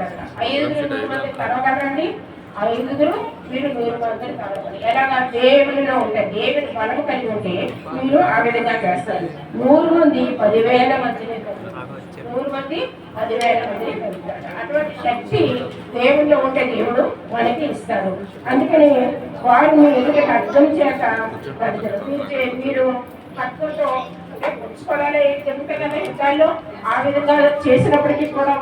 అంటారు. 5 మంది తరగడండి, 5 మీరు 100 మందిని తరగండి. ఎలాగా దేవునిలో ఉంటే దేవుని బలము కలిగి ఉంటే మీరు ఆ విధంగా చేస్తారు. 100 మంది 10,000 మందిని 100 మంది 10,000 మందిని కలుగుతారు. అటువంటి శక్తి దేవునిలో ఉంటే దేవుడు మనకి ఇస్తాడు. అందుకని వారిని ఎందుకంటే అర్థం చేత మీరు భక్తులతో పుచ్చుకోవాలి చెబుతాయి కదా యుద్ధాల్లో. ఆ విధంగా చేసినప్పటికీ కూడా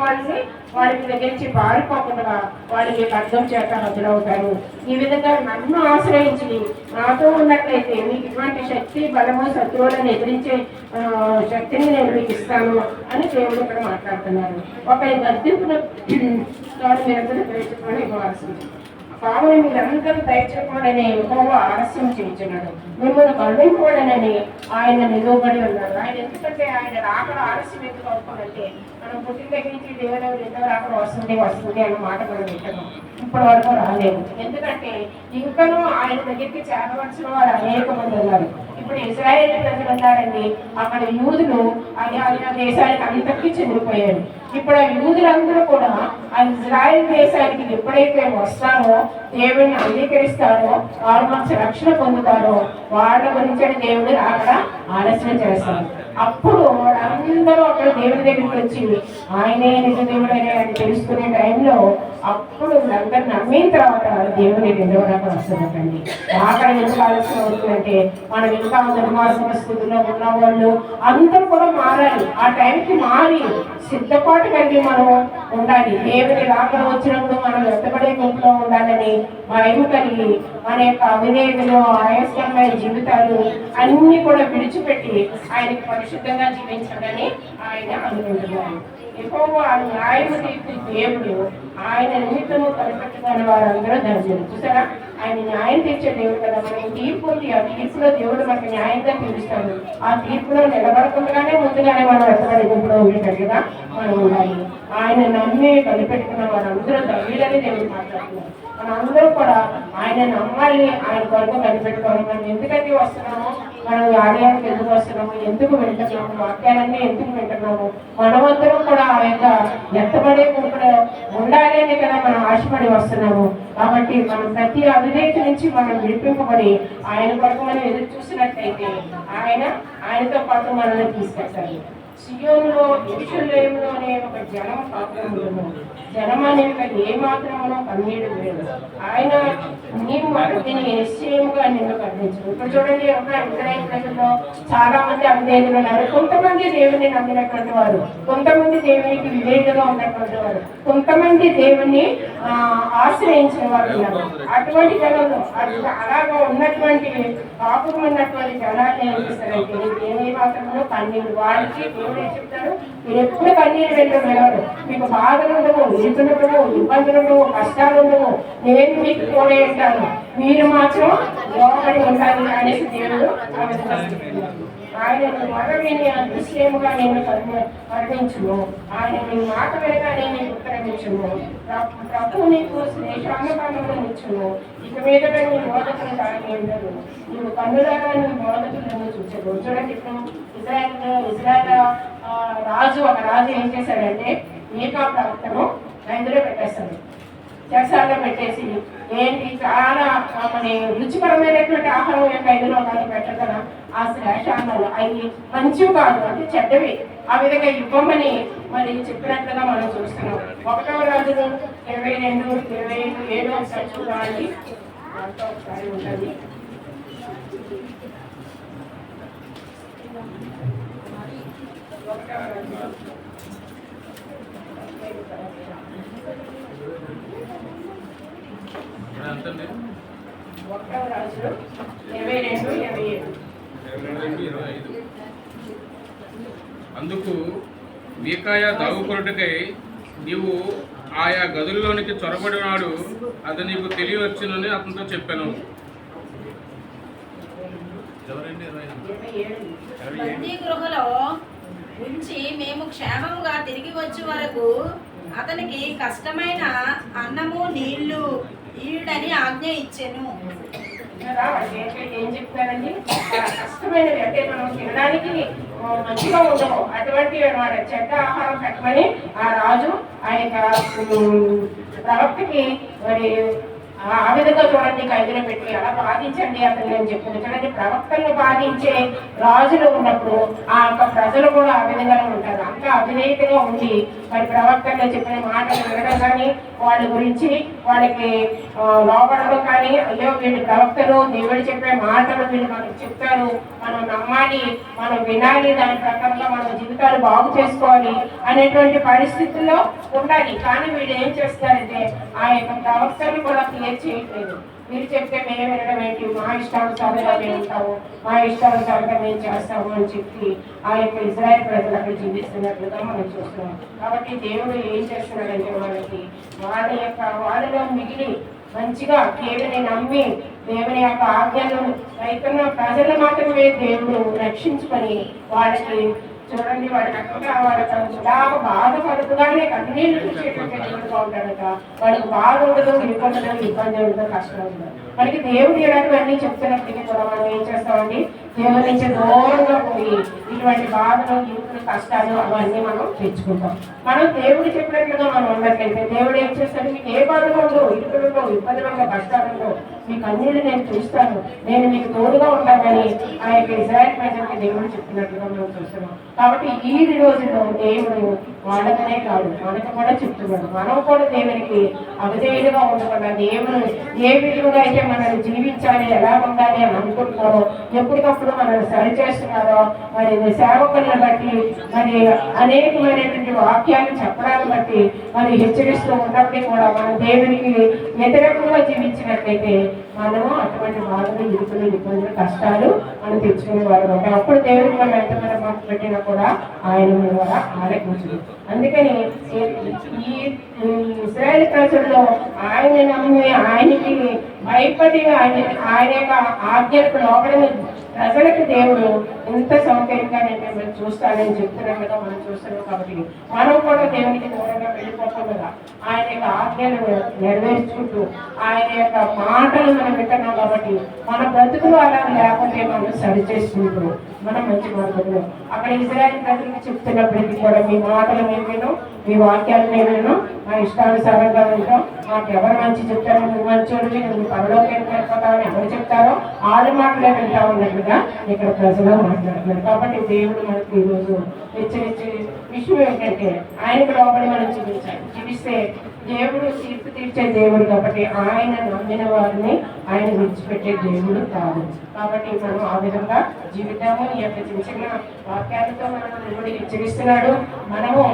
వారికి దగ్గరించి పారిపోకుండా వాళ్ళకి అర్థం చేత హజరవుతారు. ఈ విధంగా నన్ను ఆశ్రయించి నాతో ఉన్నట్లయితే మీకు ఇటువంటి శక్తి బలము శత్రువులను ఎదిరించే శక్తిని నేను మీకు ఇస్తాను అని దేవుడు ఇక్కడ మాట్లాడుతున్నారు. ఒక గద్దింపును మీరందరూ తెలుసుకొని ఇవ్వాల్సింది. కావున మీరందరూ దయచేయకూడని ఎక్కువ ఆలస్యం చేయించున్నాడు, మిమ్మల్ని కరుణించకూడనని ఆయన నిలువబడి ఉన్నారు. ఆయన ఎందుకంటే ఆయన రాకడ ఆలస్యం ఎందుకు అవుతుందంటే మనం పుట్టిన దగ్గర నుంచి దేవుడు రెండో రాకడ వస్తుంది అన్న మాట మనం వింటాము. ఇప్పటి వరకు రాలేదు. ఎందుకంటే ఇంకనూ ఆయన దగ్గరికి చేరవలసిన వారు అనేక మంది ఉన్నారు. ఇప్పుడు ఇజ్రాయేల్ ప్రజలు ఉన్నారండి, అక్కడ యూదులు ఆ దేశానికి అంతకీ చెందిపోయారు. ఇప్పుడు ఆ యూదులందరూ కూడా ఆ ఇజ్రాయేల్ దేశానికి ఎప్పుడైతే వస్తారో దేవుడిని అంగీకరిస్తారో వారు మనసు రక్షణ పొందుతారో వాళ్ళ గురించి దేవుడు అక్కడ ఆలస్యం చేస్తారు. అప్పుడు వాళ్ళందరూ అక్కడ దేవుడి దగ్గరికి వచ్చి ఆయనే నిజ దేవుడు అని తెలుసుకునే టైంలో అప్పుడు వీళ్ళందరూ నమ్మిన తర్వాత దేవుని రెండవ రాకడ వస్తుందండి. అక్కడ ఎందుకు ఆలస్యం అవుతుందంటే మనం ఇంకా దుర్మార్గ స్థితిలో ఉన్న వాళ్ళు అందరూ కూడా మారాలి. ఆ టైంకి మారి సిద్ధపాటు కలిగి మనం ఉండాలి. దేవుని రాకడ వచ్చినప్పుడు మనం ఎత్తబడే గుంపులో ఉండాలని భయం కలిగి మన యొక్క అవినేతులు ఆయాస్కరమైన జీవితాలు అన్ని కూడా విడిచిపెట్టి ఆయనకి పరిశుద్ధంగా జీవించాలని ఆయన అనుకుంటున్నారు. ఎక్కువ న్యాయము తీర్చి దేవుడు ఆయన నిమిత్తము కనిపెట్టుకుని వారందరూ ధన్యులు. చూసారా, ఆయన న్యాయం తీర్చే దేవుడు కదా. మనం తీర్పు ఉంది, ఆ తీర్పులో దేవుడు మనకు న్యాయంగా తీరుస్తాడు. ఆ తీర్పులో నిలబడకుండానే ముందుగానే మనం ఎత్తబడి గుంపులో ఉండేటట్టుగా మనం ఉండాలి. ఆయన నమ్మి కనిపెట్టుకున్న వారందరూ ధన్యులని దేవుడు మాట్లాడుతున్నారు. మనందరూ కూడా ఆయన నమ్మాలి, ఆయన కొరకు కనిపెట్టుకోవాలి. మనం ఎందుకంటే వస్తున్నాము, మనం ఆలయానికి ఎందుకు వస్తున్నాము, ఎందుకు వింటున్నాము, వాక్యాలన్నీ ఎందుకు వింటున్నాము, మనమందరం కూడా ఆ యొక్క ఎత్తబడే గుంపులో ఉండాలి అని కదా మనం ఆశపడి వస్తున్నాము. కాబట్టి మనం ప్రతి అవిధేయత నుంచి మనం విడిపింపబడి ఆయన కొరకు మనం ఎదురు చూసినట్లయితే ఆయనతో పాటు మనల్ని తీసుకెళ్తారు. సియోనులో యెరూషలేములో అనే ఒక జనం పాత్రం జనం అనేక ఏ మాత్రమో కన్నీడు లేదు. ఆయన నీవు వాటిని నిశ్చయముగా నిన్ను కర్ణించు. ఇప్పుడు చూడండి, ఒక ఇజ్రాయేల్ ప్రజల్లో చాలా మంది అవిధేయులు ఉన్నారు. కొంతమంది దేవుని నమ్మినటువంటి వారు, కొంతమంది దేవునికి విధేయులుగా ఉన్నటువంటి వారు, కొంతమంది దేవుని ఆశ్రయించిన వారు ఉన్నారు. అటువంటి జనంలో అలాగా ఉన్నటువంటి పాపం ఉన్నటువంటి జనాన్ని ఏం చేస్తారంటే ఏ మాత్రమో కన్నీళ్ళు వాడికి దేవుడు ఏం చెప్తాడు, మీరు ఎప్పుడు కన్నీరు వెళ్ళరు, మీకు బాధలు ఉండవు, ఇరుకులు ఉండవు, ఇబ్బందులు ఉండవు, కష్టాలు ఉండవు, నేను మీకు తోడే ఉంటాను, మీరు మాత్రం లోపడి ఉండాలి అనేసి దేవుడు ఆయన మరణిని అదృశ్యముగా నేను కరుణించును, ఆయన నీ మాట వినగానే నేను ఉత్తరమించును, ప్రభు నీకు శ్రేషాన్నపానంలో నిచ్చును, ఇక మీద నీ బోధకులు దాని ఉండదు, నువ్వు కన్నులాగా నీ బోధకులను చూసాడు. చూడండి, ఇప్పుడు ఇజ్రాయల్ రాజు ఒక రాజు ఏం చేశాడంటే మీకా ప్రవక్తను అందులో పెట్టేస్తాడు, చెరసాల్లో పెట్టేసి ఏంటి చాలా రుచికరమైనటువంటి ఆహారం యొక్క ఐదులో కానీ పెట్టగల ఆ శ్రేషాలు అవి మంచివి కాదు, అంటే చెడ్డవి, ఆ విధంగా ఇవ్వమని మరి చెప్పినట్లుగా మనం చూస్తున్నాం. 1వ రాజులు 22, 25, 7 ఒకసారి చూడాలి, దాంట్లో ఒకసారి ఉంటుంది. అందుకు మీకాయ దాగుకొనుటకై నీవు ఆయా గదుల్లోనికి చొరబడినాడు, అది నీకు తెలియవచ్చునని అతనితో చెప్పాను. గృహలో ఉంచి మేము క్షేమముగా తిరిగి వచ్చే వరకు అతనికి కష్టమైన అన్నము నీళ్లు ఈడని ఆజ్ఞ ఇచ్చాను. ఏం చెప్తారండి, కష్టమైనవి అంటే మనం తినడానికి మంచిగా ఉండవు. అటువంటి అన్నమాట చెడ్డ ఆహారం పెట్టమని ఆ రాజు ఆ యొక్క ప్రవక్తకి మరి ఆ విధంగా చూడండి ఖైదులో పెట్టి అలా బాధించండి అతను నేను చెప్తున్నాను. చూడండి ప్రవక్తలను బాధించే రాజులు ఉన్నప్పుడు ఆ యొక్క ప్రజలు కూడా ఆ విధంగానే ఉంటారు. అంత అవినీతిగా ఉండి మరి ప్రవక్తలు చెప్పిన మాటలు వినడం కానీ వాళ్ళ గురించి వాళ్ళకి లోపడడం కానీ అయ్యో వీళ్ళు ప్రవక్తలు దేవుడు చెప్పే మాటలు వీళ్ళు మనకు చెప్తారు, మనం నమ్మాలి, మనం వినాలి, దాని ప్రకారంగా మన జీవితాలు బాగు చేసుకోవాలి అనేటువంటి పరిస్థితుల్లో ఉండాలి. కానీ వీళ్ళు ఏం చేస్తారంటే ఆ యొక్క ప్రవక్తలు కూడా క్లియర్ చేయట్లేదు. మీరు చెప్తే మేము వినడం ఏంటి, మా ఇష్టానుసారంగా మేము ఉంటాము, మా ఇష్టానుసారంగా మేము చేస్తాము అని చెప్పి ఆ యొక్క ఇజ్రాయెల్ ప్రజలు అక్కడ జీవిస్తున్నట్లుగా మనం చూస్తున్నాం. కాబట్టి దేవుడు ఏం చేస్తున్నాడంటే వాళ్ళలో మిగిలి మంచిగా దేవుని నమ్మి దేవుని యొక్క ఆజ్ఞలను రైతున్న ప్రజలు మాత్రమే దేవుడు రక్షించుకొని వాళ్ళకి చూడండి వాళ్ళకి బాధపడుతుగానే కన్నీళ్ళు చూసేటువంటి దేవుడుగా ఉంటాడట. వాళ్ళకి బాధ ఉండదు, ఇబ్బంది ఉండదు, కష్టం ఉండదు. మనకి దేవుడు ఇలాంటివన్నీ చెప్తున్నప్పటికీ కూడా మనం ఏం చేస్తామండి, దేవుడి నుంచి దూరంగా పోయి ఇటువంటి బాధలు, ఇరుకులు, కష్టాలు అవన్నీ మనం తెచ్చుకుంటాం. మనం దేవుడు చెప్పినట్లుగా మనం ఉన్నట్లయితే దేవుడు ఏం చేస్తాడు, మీకు ఏ బాధలు ఉండవు, ఇరుకులలో, ఇబ్బందులలో, కష్టాలలో మీ కన్నీళ్ళు నేను చూస్తాను, నేను మీకు తోడుగా ఉంటానని ఆ యొక్క ఇజ్రాయెల్ ప్రజలకి దేవుడు చెప్పినట్లుగా మనం చూస్తున్నాం. కాబట్టి ఈ రోజుల్లో దేవుడు వాళ్ళకనే కాదు మనకు కూడా చెప్తున్నాడు. మనం కూడా దేవునికి అవిధేయులుగా ఉండకుండా దేవుడు ఏ విధంగా అయితే మనల్ని జీవించాలి, ఎలా ఉండాలి అని అనుకుంటున్నారో, ఎప్పటికప్పుడు మనల్ని సరి చేస్తున్నారో, మరి సేవకులను బట్టి మరి అనేకమైనటువంటి వాక్యాలను చెప్పడాన్ని బట్టి మరి హెచ్చరిస్తూ ఉన్నప్పటికీ కూడా మనం దేవునికి వ్యతిరేకంగా జీవించినట్లయితే మనము అటువంటి బాధలు, ఇరుకులు, ఇబ్బందులు, కష్టాలు మనం తెచ్చుకునే వారు ఉంటాం. అప్పుడు దేవుడికి మనం ఎంతమంది మాకు పెట్టినా కూడా ఆయన ద్వారా ఆలకించదు. అందుకని ఈ ఇశ్రాయేలు ప్రజల్లో ఆయన నమ్మి ఆయనకి భయపడి ఆయన యొక్క ఆజ్ఞలకు లోపడిన ప్రజలకు దేవుడు ఎంత సౌకర్యంగా నేను చూస్తానని చెప్తున్నట్లుగా మనం చూస్తున్నాం. కాబట్టి మనం కూడా దేవునికి దూరంగా వెళ్ళిపోకుండా ఆయన యొక్క ఆజ్ఞలు నెరవేర్చుకుంటూ ఆయన యొక్క మాటలు మనం వింటున్నాం. కాబట్టి మన బ్రతుకులు అలా లేకపోతే మనం సరి చేసుకుంటూ మనం మంచి మార్గంలో అక్కడ ఇజ్రాయేల్ ప్రజలకు చెప్తున్నప్పటికీ కూడా మీ మాటలు మేము విను, మీ వాక్యాలు మేము విను, మా ఇష్టానుసారంగా వింటాం, మాకు ఎవరు మంచి చెప్తారో నువ్వు మంచోడివి, నువ్వు పనిలోకి వెళ్ళిపోతావని ఎవరు చెప్తారో ఆరు మాటలే వింటా ఉన్నట్లుగా ఇక్కడ ప్రజలు మాట్లాడుతున్నారు. కాబట్టి దేవుడు మనకు ఈరోజు హెచ్చరించే విషయం ఏంటంటే ఆయనకు లోపలి మనం జీవిస్తే దేవుడు తీర్పు తీర్చే దేవుడు. కాబట్టి ఆయన నమ్మిన వారిని ఆయన విడిచిపెట్టే దేవుడు కాదు. కాబట్టి మనం ఆ విధంగా జీవితాము ఈ యొక్క చిన్న చిన్న వాక్యాలతో మనం దేవుడు హెచ్చరిస్తున్నాడు. మనము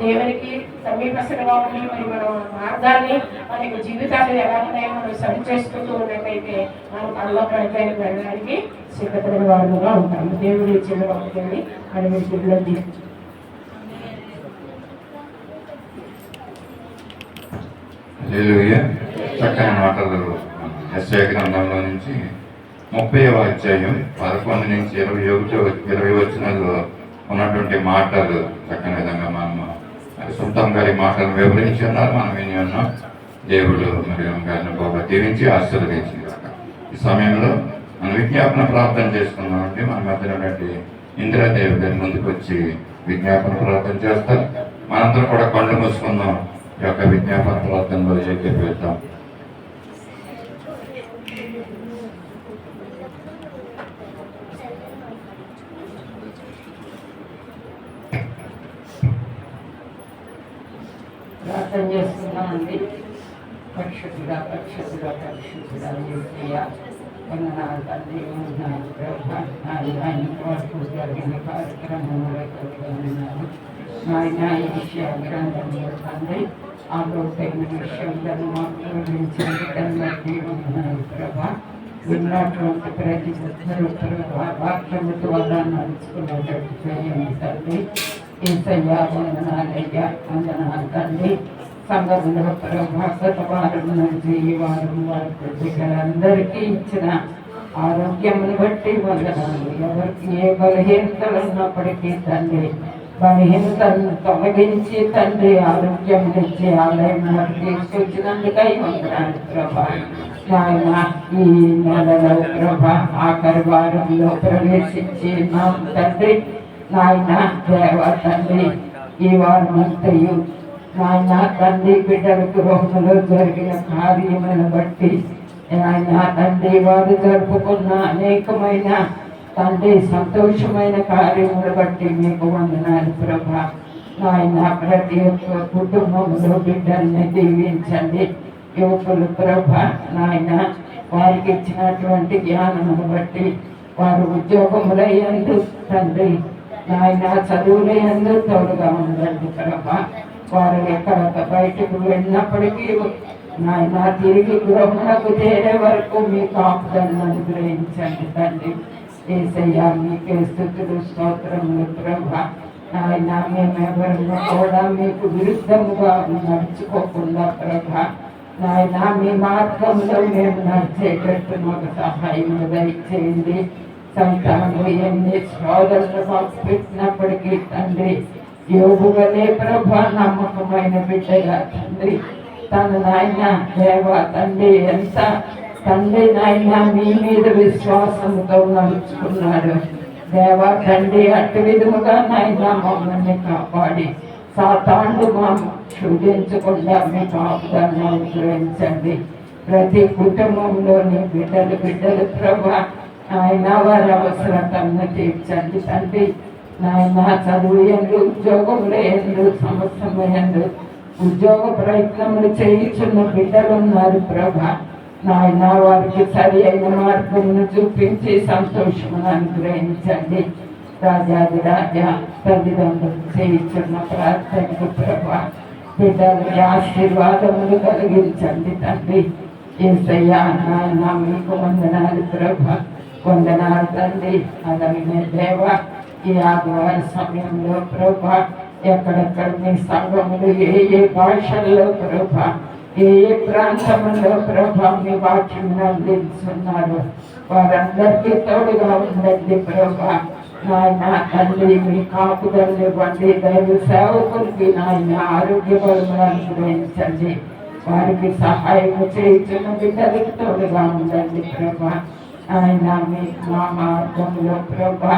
దేవునికి సమీపస్తులుగా ఉండి మరి మన మార్గాన్ని మన యొక్క జీవితాలు ఎలా ఉన్నాయో మనం సరి చేసుకుంటూ ఉన్నట్టయితే మనం పనిలో ప్రయత్నానికి వెళ్ళడానికి సిద్ధపడిన వారుగా ఉంటాము. దేవుడు ఇచ్చిన వాక్యాన్ని మన జీవితంలో దీవించు. హల్లెలూయా. చక్కని మాటలు యెషయా గ్రంథంలో నుంచి 30వ అధ్యాయం 11 నుంచి 20 వచనాల్లో ఉన్నటువంటి మాటలు చక్కని విధంగా మనం సొంతం గారి మాటలను వివరించి ఉన్నారు, మనం విని ఉన్నాం. దేవుడు మరి గారిని బాగా దీవించి ఆశీర్వదించి ఈ సమయంలో మనం విజ్ఞాపన ప్రార్థన చేసుకున్నామంటే మన మధ్య ఉన్నటువంటి ఇందిరాదేవి గారి ముందుకు వచ్చి విజ్ఞాపన ప్రార్థన చేస్తారు. మనందరం కూడా కళ్ళు మూసుకుందాం, ఈ యొక్క విజ్ఞాపన ప్రార్థనలో ఏకీభవిద్దాం. ప్రార్థన చేస్తున్నామండి. పరిశుద్ధుడా పరిశుద్ధుడా పరిశుద్ధుడా యేసయ్యా, వందనాలు తండ్రి, వందనాలు ప్రభా. ఆయన వరకు జరిగిన కార్యక్రమంలో ఉన్నారు ఆయన ఈ విషయ గ్రంథంలో తండ్రి ఆ లోతైన విషయంలో మాకు బట్టి వందనాలు ప్రభా. విన్నటువంటి ప్రతి ఒక్కరూ ప్రభా వాక్యము ద్వారా నడుచుకునేటట్టు చేయండి తండ్రి. యేసయ్యా వందనాలయ్యా, వందనాలు తండ్రి. సంఘంలో ప్రభా గత వారం నుంచి ఈ వారం వరకు బిడ్డలందరికీ ఇచ్చిన ఆరోగ్యమును బట్టి వందనాలు. ఎవరికి ఏ బలహీనతలు ఉన్నప్పటికీ తండ్రి బలహీనతలను తొలగించి తండ్రి ఆరోగ్యం తెచ్చి ఆలయం తీసుకొచ్చినందుకై వందనాలు ప్రభా. ఆయన ఈ నెలలో ప్రభా ఆఖరి వారంలో ప్రవేశించి తండ్రి నాయన దేవ తండ్రి ఈ వారం అంతయు నాయన తండ్రి బిడ్డల గృహంలో జరిగిన కార్యములను బట్టి నాయన తండ్రి వారు జరుపుకున్న అనేకమైన తండ్రి సంతోషమైన కార్యములు బట్టి మీకు వందనాలు ప్రభా. నాయన ప్రతి ఒక్క కుటుంబంలో బిడ్డల్ని దీవించండి. యువకులు ప్రభా నాయన వారికి ఇచ్చినటువంటి జ్ఞానమును బట్టి వారు ఉద్యోగములయందు తండ్రి నాయన చదువులయందు తోడుగా ఉండండి ప్రభా. వారు ఎక్కడ బయటకు వెళ్ళినప్పటికీ నాయన తిరిగి గృహములకు చేరే వరకు మీ కాపుదలను అనుగ్రహించండి తండ్రి. యేసయ్యా మీకే స్తుతులు స్తోత్రములు ప్రభా. నాయన మేమెవరము కూడా మీకు విరుద్ధముగా నడుచుకోకుండా ప్రభా నాయన మీ మార్గంలో మేము నడిచేటట్టు మాకు సహాయం దయచేయండి. సంతానం ఎన్ని సోదరులు మాకు పెట్టినప్పటికీ తండ్రి యోగు వలే ప్రభా నమ్మకమైన బిడ్డగా తండ్రి తను నాయన దేవ తండ్రి ఎంత తండ్రి నాయన మీ మీద విశ్వాసంతో నడుచుకున్నాడు దేవ తండ్రి అటు విధముగా నాయన మమ్మల్ని కాపాడి సాతాండు మా శోధించకుండా మీ కాపుదలను అనుగ్రహించండి. ప్రతి కుటుంబంలోని బిడ్డలు ప్రభా ఆయన వారి అవసరతను తీర్చండి తండ్రి. నాయన చదువు ఎందు ఉద్యోగంలో ఎందు సమస్యలు ఎందు ఉద్యోగ ప్రయత్నములు చేయించున్న బిడ్డలు ఉన్నారు ప్రభా. నాయన వారికి సరి అయిన మార్గమును చూపించి సంతోషమును అనుగ్రహించండి. రాజాది రాజా తల్లిదండ్రులు చేయించున్న ప్రార్థనకు ప్రభా బిడ్డలకి ఆశీర్వాదములు కలిగించండి తండ్రి. యేసయ్యా నాయన మీకు వందనాలు ప్రభా. వందనాలు తండ్రి. అలాగే దేవ ఈ ఆదివారం సమయంలో ప్రభా ఎక్కడెక్కడ మీ సంఘములు ఏ భాషల్లో ప్రభా ఏ ప్రాంతంలో ప్రభా మీ వాక్యం అందిస్తున్నారు వారందరికీ తోడుగా ఉండండి ప్రభా. నాయన తండ్రి మీ కాపుదలు ఇవ్వండి. దైవ సేవకులకి నాయన ఆరోగ్య బలములు అనుగ్రహించండి. వారికి సహాయం చేయించిన బిడ్డలకి తోడుగా ఉండండి ప్రభా. ఆయన మీ మా మార్గంలో ప్రభా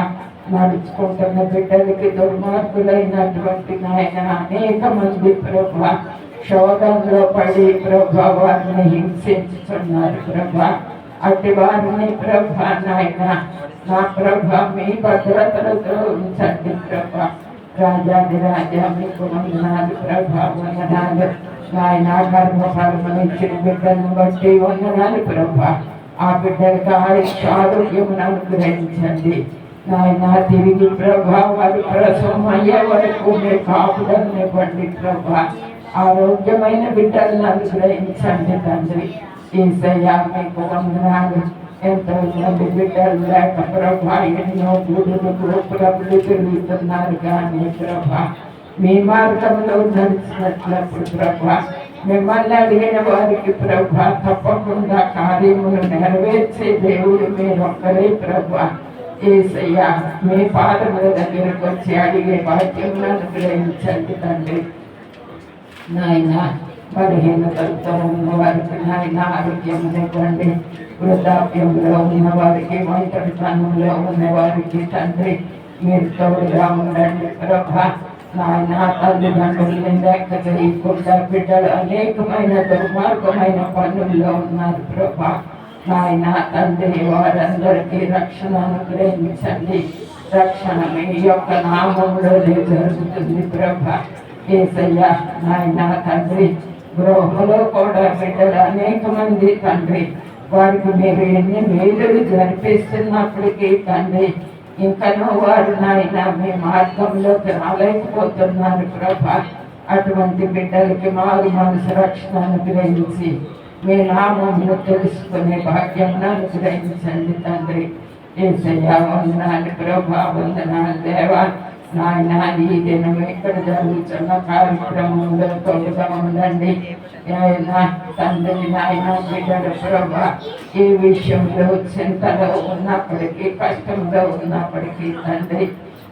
నడుచుకుంటున్న బిడ్డలకి దుర్మార్గులైనటువంటి నాయన అనేక మంది ప్రభా శోధంలో పడి ప్రభా వారిని హింసించుతున్నారు ప్రభా. అట్టి వారిని ప్రభా నాయన నా ప్రభా మీ భద్రతలతో ఉంచండి ప్రభా. రాజాది రాజా మీకు వందనాలు ప్రభా. వందనాలు నాయన గర్భఫలమును ఇచ్చిన బిడ్డలను బట్టి వందనాలు ప్రభా. ఆ బిడ్డలకు ఆరోగ్యమును అనుగ్రహించండి నాయన. తిరిగి ప్రభా వారి ప్రసవం అయ్యే వరకు మీ కాపుదలను ఇవ్వండి ప్రభా. ఆరోగ్యమైన బిడ్డలను అనుగ్రహించండి తండ్రి. యేసయ్యా మీకు వందనాలు. ఎంతో మంది బిడ్డలు లేక ప్రభా ఎన్నో గుడులు గోపురములు తిరుగుతున్నారు కానీ ప్రభా మీ మార్గంలో నడిచినట్లప్పుడు ప్రభా మిమ్మల్ని అడిగిన వారికి ప్రభా తప్పకుండా కార్యములు నెరవేర్చే దేవుడు మీరొక్కరే ప్రభా. యేసయ్యా మీ పాదముల దగ్గరకు వచ్చి అడిగే భాగ్యమును అనుగ్రహించండి తండ్రి. నాయన బలహీనతలతో ఉన్న వారికి నాయన ఆరోగ్యమునివ్వండి. వృద్ధాప్యంలో ఉన్న వారికి ఒంటరితనంలో ఉన్న వారికి తండ్రి మీరు తోడుగా ఉండండి ప్రభా. నాయన తల్లిదండ్రులని లెక్క చేయకుండా బిడ్డలు అనేకమైన దుర్మార్గమైన పనుల్లో ఉన్నారు ప్రభా. నాయన తండ్రి వారందరికీ రక్షణ అనుగ్రహించండి. రక్షణ మీ యొక్క నామములోనే జరుగుతుంది ప్రభా. యేసయ్యా నాయన తండ్రి గృహంలో కూడా బిడ్డలు అనేక మంది తండ్రి వారికి మీరు ఎన్ని మేలులు జరిపిస్తున్నప్పటికీ తండ్రి ఇంకనూ వారు నాయన మీ మార్గంలోకి రాలేకపోతున్నారు ప్రభా. అటువంటి బిడ్డలకి మారు మనసు రక్షణ అనుగ్రహించి మీ నామమును తెలుసుకునే భాగ్యమును అనుగ్రహించండి తండ్రి. యేసయ్యా వందనాలు ప్రభా. వందనాలు దేవా. నాయన ఈ దినం ఇక్కడ జరుగుతున్న కార్యక్రమంలో తోడుగా ఉండండి తండ్రి. నాయన బిడ్డలు ప్రభా ఈ విషయంలో చింతలో ఉన్నప్పటికీ కష్టంలో ఉన్నప్పటికీ తండ్రి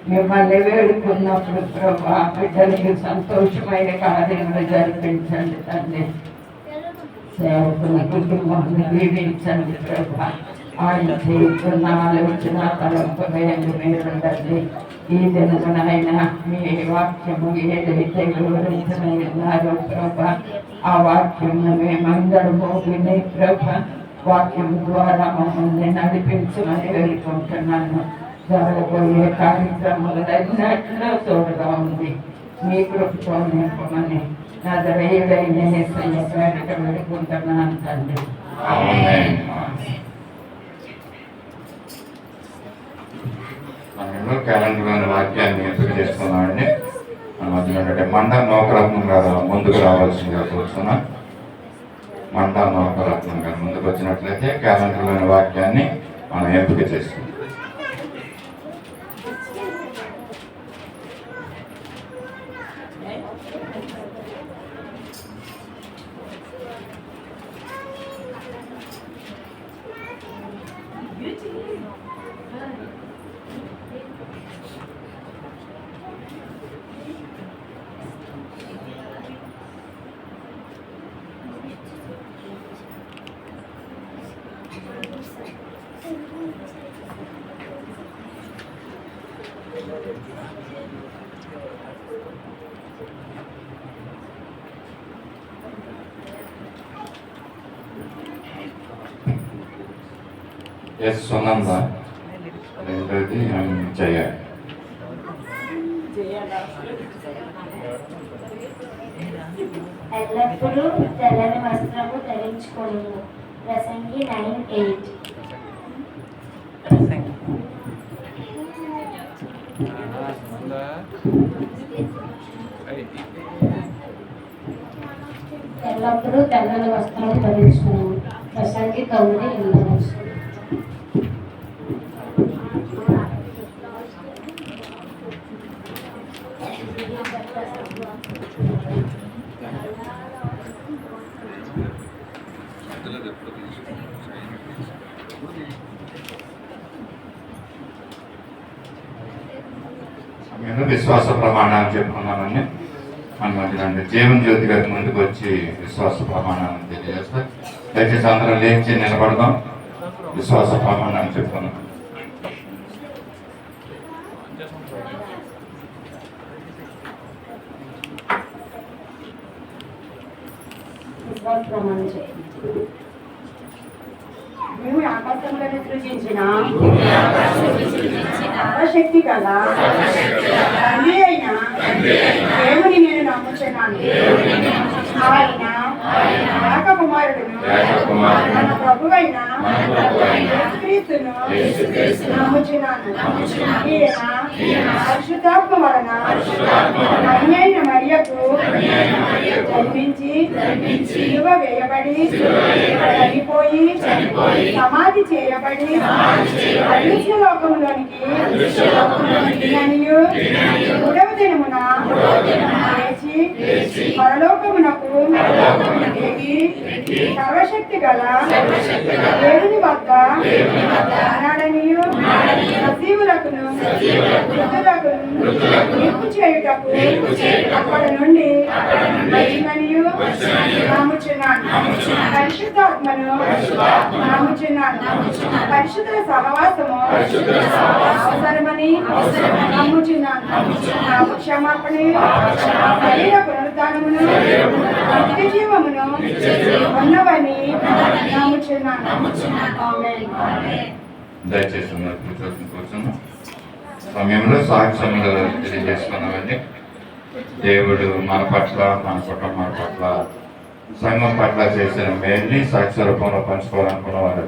మిమ్మల్ని వేడుకున్నప్పుడు ప్రభా బిడ్డలకి సంతోషమైన కార్యములు జరిపించండి తండ్రి. సేవకుల కుటుంబాన్ని దీవించండి ప్రభా. ఆయన చేస్తున్న ఆలోచన తలంపులు మీరుండండి. ఈ దినమునైనా మీ వాక్యము ఏదైతే వివరించనన్నారో ప్రభా, ఆ వాక్యము మేమందరము వినే ప్రభా, వాక్యం ద్వారా మమ్మల్ని నడిపించమని వేడుకుంటున్నాను. జరగబోయే కార్యక్రమాలన్నిటిలో తోడుగా ఉంది. మీ కృపతో నింపమని నజరేయుడైన యేసయ్య పేరిట వేడుకుంటున్నాను తండ్రి. ఆమేన్. మనలో క్యాలెండర్లోని వాక్యాన్ని ఎంపిక చేసుకున్నామండి. మన మధ్యలో మండ నౌకరత్నం గారు ముందుకు రావాల్సిందిగా కూర్చున్నాం. మండ నౌకరత్నం గారు ముందుకు వచ్చినట్లయితే క్యాలెండర్లోని వాక్యాన్ని మనం ఎంపిక చేసుకుంటాం. ఎస్ సునంద, రెండోది జయ. ఎల్లప్పుడూ తెల్లని వస్త్రము ధరించుకొని ప్రసంగి 9:8. ఎల్లప్పుడూ తెల్లని వస్త్రము ధరించుకొని ప్రసంగి 9:8. మేము విశ్వాస ప్రమాణాలు చెప్పుకున్నామని మన మధ్యలో జీవన్ జ్యోతి గారి ముందుకు వచ్చి విశ్వాస ప్రమాణాలను తెలియజేస్తారు. దయచేసి అందరం లేచి నిలబడదాం. విశ్వాస ప్రమాణాలు చెప్పుకున్నాం. మేము ఆకాశములను సృజించిన సర్వశక్తి గల తండ్రి అయిన దేవుని నేను నమ్ముచున్నాను. ఆయన ఏక కుమారుడును మన ప్రభువైన యేసుక్రీస్తును నమ్ముచున్నాను. ఈయన పరిశుద్ధాత్మ వలన కన్యైన మరియకు జన్మించి సిలువ వేయబడి చనిపోయి సమాధి చేయబడి అదృశ్య లోకంలోనికి మూడవ దినమున లేచి పరలోకమునకు ఎగి సర్వశక్తి గల దేవుని వద్ద ఉన్నాడనియు సజీవులకును మృతులకును తీర్పు చేయుటకు అక్కడ నుండి వచ్చిననియు నమ్ముచున్నాను. పరిశుద్ధాత్మను నమ్ముచున్నాను. పరిశుద్ధుల సహవాసము అవసరమని నమ్ముచున్నాను. నాకు క్షమాపణ, శరీర పునరుద్ధానమును నిత్య జీవమును ఉన్నవని నమ్ముచున్నాను. ఆమేన్. దయచేసి కూర్చున్నాం. సమయంలో సాక్ష్యములు తెలియజేసుకున్నామండి. దేవుడు మన పట్ల, మన కుటుంబం పట్ల, సంఘం పట్ల చేసిన మేల్ని సాక్ష్య రూపంలో పంచుకోవాలనుకున్న వారు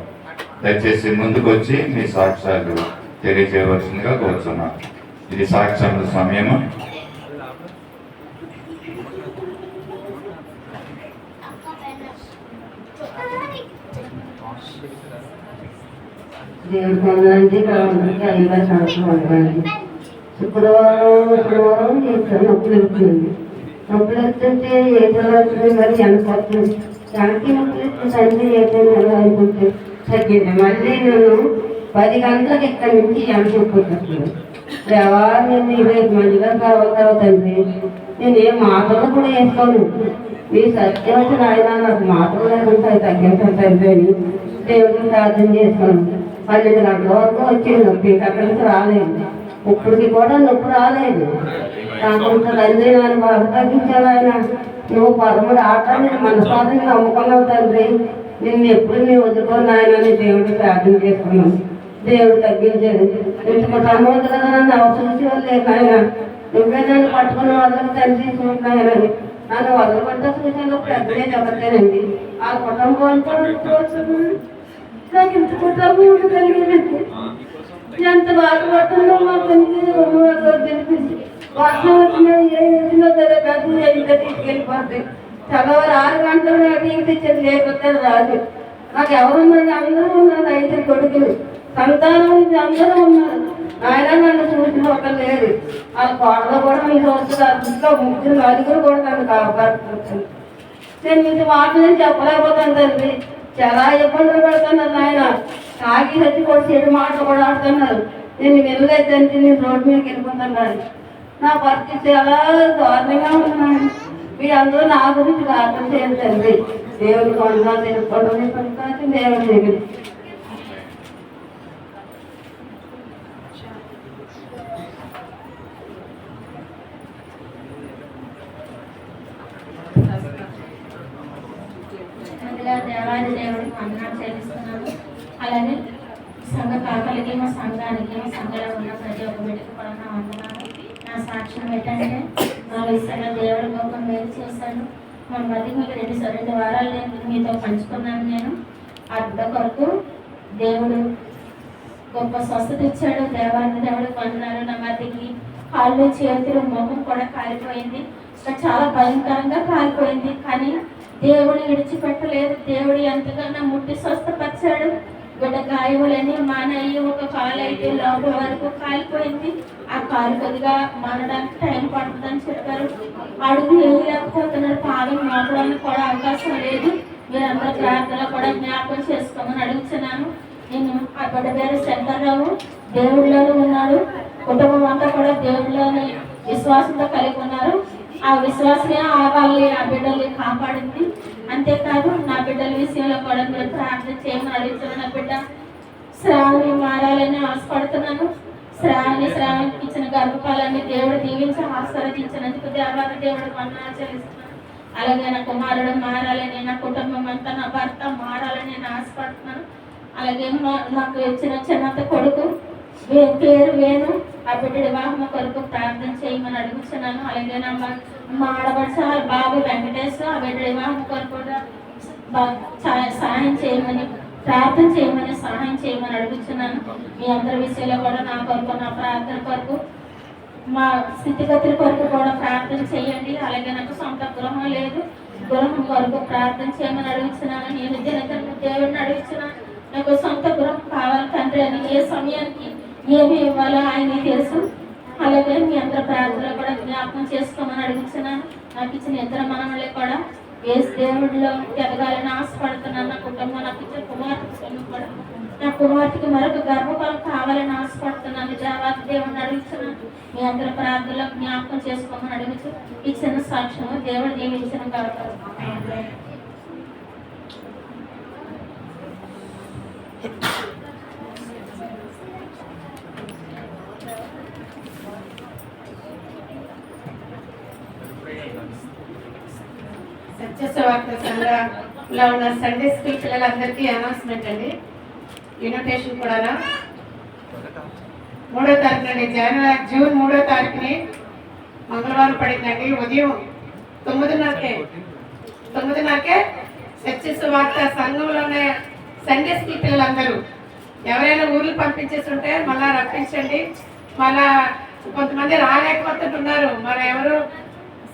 దయచేసి ముందుకు వచ్చి మీ సాక్ష్యాలు తెలియజేయవలసిందిగా కోరుతున్నాను. ఇది సాక్ష్యముల సమయము. దేవుడి కొందరంటే ఇక్కడ అయ్యగా సంవత్సరం శుక్రవారం చేస్తాను. నొప్పులు వస్తుంది. నొప్పులు వస్తుంటే ఏ తర్వాత మరి వెనకొస్తుంది. దానికి నొప్పులు ఇస్తుంది. తండ్రి ఏదైనా అనుకుంటే తగ్గింది. మళ్ళీ నేను 10 గంటలకు ఇక్కడి నుంచి వెనకొట్టుకుంటున్నాను. ఎవరు నేను 20 మందిగా కావాలి తండ్రి. నేను ఏ మాటలు కూడా వేసుకోను. మీ సత్యం వచ్చిన ఆయన నాకు మాటలు లేకుండా తగ్గించాను తండ్రి అని దేవుడిని ప్రార్థన చేస్తాను. 12 గంటల వరకు వచ్చింది నొప్పి. అక్కడి నుంచి రాలేదు. ఇప్పటికి కూడా నొప్పి రాలేదు. కాకుండా తండ్రి నన్ను బాగా తగ్గించాను ఆయన. నువ్వు పరముడు ఆటాన్ని మనసాన్ని నమ్ముకున్నావు తండ్రి. నిన్ను ఎప్పుడు నేను వదులుకోను ఆయన అని దేవుడికి ప్రార్థన చేసుకున్నాను. దేవుడు తగ్గించాడు. ఇంటికి తమ్మవుతుంది కదా నన్ను అవసరం లేదు ఆయన. నువ్వే నన్ను పట్టుకుని వదలకు తండ్రి చూస్తున్నాయని నన్ను వదలబడ్డ సూచనలు పెద్దలే చెబుతానండి. ఆ కుటుంబంతో నాకు ఇంత కుటుంబం కలిగింది. ఎంత బాధపడుతుందో మా తెలిపించి వర్షం వచ్చినా ఏ ఏదిలో సరే పెద్ద ఇంకా తీసుకెళ్ళిపోతాయి. తెల్లవారు 6 గంటలు నాకు తెచ్చేది లేకపోతే రాదు. నాకు ఎవరున్నారు? అందరూ ఉన్నారు. 5 కొడుకులు సంతానం అందరూ ఉన్నారు. ఆయన నన్ను చూసిన ఒక లేదు. ఆ కోడలో కూడా మీకు వస్తుంది. ఇంట్లో 3 4 కూడా నన్ను కాపాడుతుంది. నేను మీకు మాటలు చెప్పలేకపోతాను తండ్రి. చాలా ఇబ్బందులు పెడుతున్నారు ఆయన. తాగి వచ్చి కూడా చెడు మాటలు కూడా ఆడుతున్నారు. నేను వెళ్ళలేదు తండ్రి. నేను రోడ్డు మీదకి వెళ్ళిపోతున్నాను. నా పరిస్థితి చాలా దారుణంగా ఉన్నాను. మీరందరూ నా గురించి ప్రార్థన చేయండి తండ్రి. దేవుని కొండ తెలుసుకోవడం దేవుని దగ్గర ముందుగా దేవాది దేవుడికి వందనాలు చెల్లిస్తున్నాను. అలాగే సంఘ కాకలకి మా సంఘానికి మా సంఘంలో ఉన్న ప్రతి ఒక్క బిడ్డకి కూడా నా వందనాలు. నా సాక్ష్యం ఏంటంటే నా విషయంలో దేవుడు గొప్ప మేలు చేశాను. మన మధ్య మీకు 2 వారాలు నేను మీతో పంచుకున్నాను. నేను ఆ బిడ్డ కొరకు దేవుడు గొప్ప స్వస్థత ఇచ్చాడు. దేవాది దేవుడికి వందనాలు. నా మధ్యకి కాళ్ళు చేతులు ముఖం కూడా కాలిపోయింది. చాలా భయంకరంగా కాలిపోయింది. కానీ దేవుడు విడిచిపెట్టలేదు. దేవుడు ఎంతగానో ముట్టి స్వస్థపరిచాడు. బిడ్డ గాయములని మానయ్యి ఒక కాలు అయితే లోపల వరకు కాలిపోయింది. ఆ కాలు కొద్దిగా మానడానికి టైం పడుతుందని చెప్పారు. అడుగు వేయలేకపోతున్నారు. పాదం మోపడానికి కూడా అవకాశం లేదు. మీరందరూ ప్రార్థనలో కూడా జ్ఞాపకం చేసుకోమని అడుగుతున్నాను. నేను ఆ బిడ్డ పేరు శంకర్రావు. దేవుడిలోనే ఉన్నాడు. కుటుంబం అంతా కూడా దేవుడిలోని విశ్వాసంతో కలిగి ఉన్నారు. ఆ విశ్వాసమే వాళ్ళని ఆ బిడ్డల్ని కాపాడింది. అంతేకాదు నా బిడ్డల విషయంలో కూడా మీరు ప్రార్థన చేయమని అడుగుతున్నాను. నా బిడ్డ శ్రావణి మారాలని ఆశపడుతున్నాను. శ్రావణికి ఇచ్చిన గర్భఫలాన్ని దేవుడు దీవించి ఆశీర్వదించినందుకు దేవాది దేవుడికి వందనాలు చెల్లిస్తున్నాను. అలాగే నా కుమారుడు మారాలని, నా కుటుంబం అంతా, నా భర్త మారాలని నేను ఆశపడుతున్నాను. అలాగే నాకు ఇచ్చిన చిన్నత కొడుకు పేరు వేణు. ఆ బిడ్డ వివాహం కొరకు ప్రార్థన చేయమని అడుగుతున్నాను. అలాగే మా ఆడబడుచ బాబు వెంకటేశ్వర ఆ బిడ్డ వివాహం కొరకు సహాయం చేయమని ప్రార్థన చేయమని సహాయం చేయమని అడుగుతున్నాను. మీ అందరి విషయంలో కూడా నా కొరకు, నా ప్రార్థన కొరకు, మా స్థితిగతుల కొరకు కూడా ప్రార్థన చేయండి. అలాగే నాకు సొంత గృహం లేదు. గృహం కొరకు ప్రార్థన చేయమని అడుగుతున్నాను. నేను దినదిన దేవుడిని అడుగుతున్నాను. నాకు సొంత గృహం కావాలి తండ్రి అని. ఏ సమయానికి ఏమి ఇవ్వాలో ఆయన తెలుసు. అలాగే మీ అందరి ప్రార్థనలో కూడా జ్ఞాపకం చేసుకోమని అడుగుతున్నాను. నాకు ఇచ్చిన ఇద్దరు మనవళ్ళే కూడా ఏ దేవుడిలో ఎదగాలని ఆశపడుతున్నాను. నా కుటుంబం నాకు ఇచ్చిన కుమార్తె కూడా నా కుమార్తెకి మరొక గర్భఫలం కావాలని ఆశపడుతున్నాను. దేవాది దేవుడిని అడుగుతున్నాను. మీ అందరి ప్రార్థనలో జ్ఞాపకం చేసుకోమని అడుగుతూ ఈ చిన్న సాక్ష్యం దేవుడు దీవించిన కాబట్టి సత్యస్వార్త సంఘంలో ఉన్న సండే స్కూల్ పిల్లలందరికీ అనౌన్స్మెంట్ అండి. ఇన్విటేషన్ కూడా 3వ తారీఖు అండి. జూన్ 3వ తారీఖుని మంగళవారం పడిందండి. ఉదయం 9:30కే సత్యస్వార్త సంఘంలోనే సండే స్కూల్ పిల్లలందరూ ఎవరైనా ఊర్లు పంపించేసి ఉంటే మళ్ళా రప్పించండి. మళ్ళా కొంతమంది రాలేకపోతుంటున్నారు. మరి ఎవరు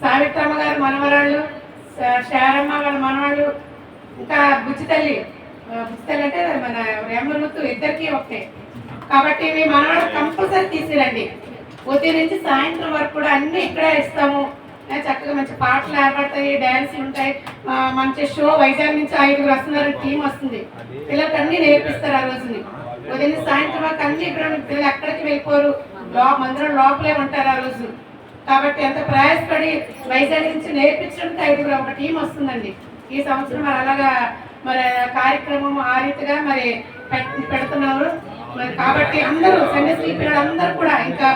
సావిత్రమ్మ గారు మనవరాళ్ళు, శారమ్మ వాళ్ళ మనవాళ్ళు, ఇంకా బుజ్జితల్లి అంటే మన రేమృతు ఇద్దరికి ఒకటే. కాబట్టి మీ మనవాళ్ళు కంపల్సరీ తీసుకురండి. ఉదయం నుంచి సాయంత్రం వరకు కూడా అన్నీ ఇక్కడే ఇస్తాము. చక్కగా మంచి పాటలు ఏర్పడతాయి, డ్యాన్సులు ఉంటాయి, మంచి షో. వైజాగ్ నుంచి 5 వస్తున్నారు, టీం వస్తుంది. పిల్లలకి అన్నీ నేర్పిస్తారు ఆ రోజుని. ఉదయం సాయంత్రం వరకు అన్ని ఇక్కడ పిల్లలు ఎక్కడికి వెళ్ళిపోరు. మందిరం లోపలే ఉంటారు ఆ రోజు. కాబట్టి ఎంత ప్రయాసపడి వైజాగ్ నుంచి నేర్పించడానికి 5 ఒక టీం వస్తుందండి. ఈ సంవత్సరం మరి అలాగా మరి కార్యక్రమం ఆ రీతిగా మరి పెడుతున్నారు. మరి కాబట్టి అందరూ సండే స్కూల్ పిల్లలు అందరూ కూడా ఇంకా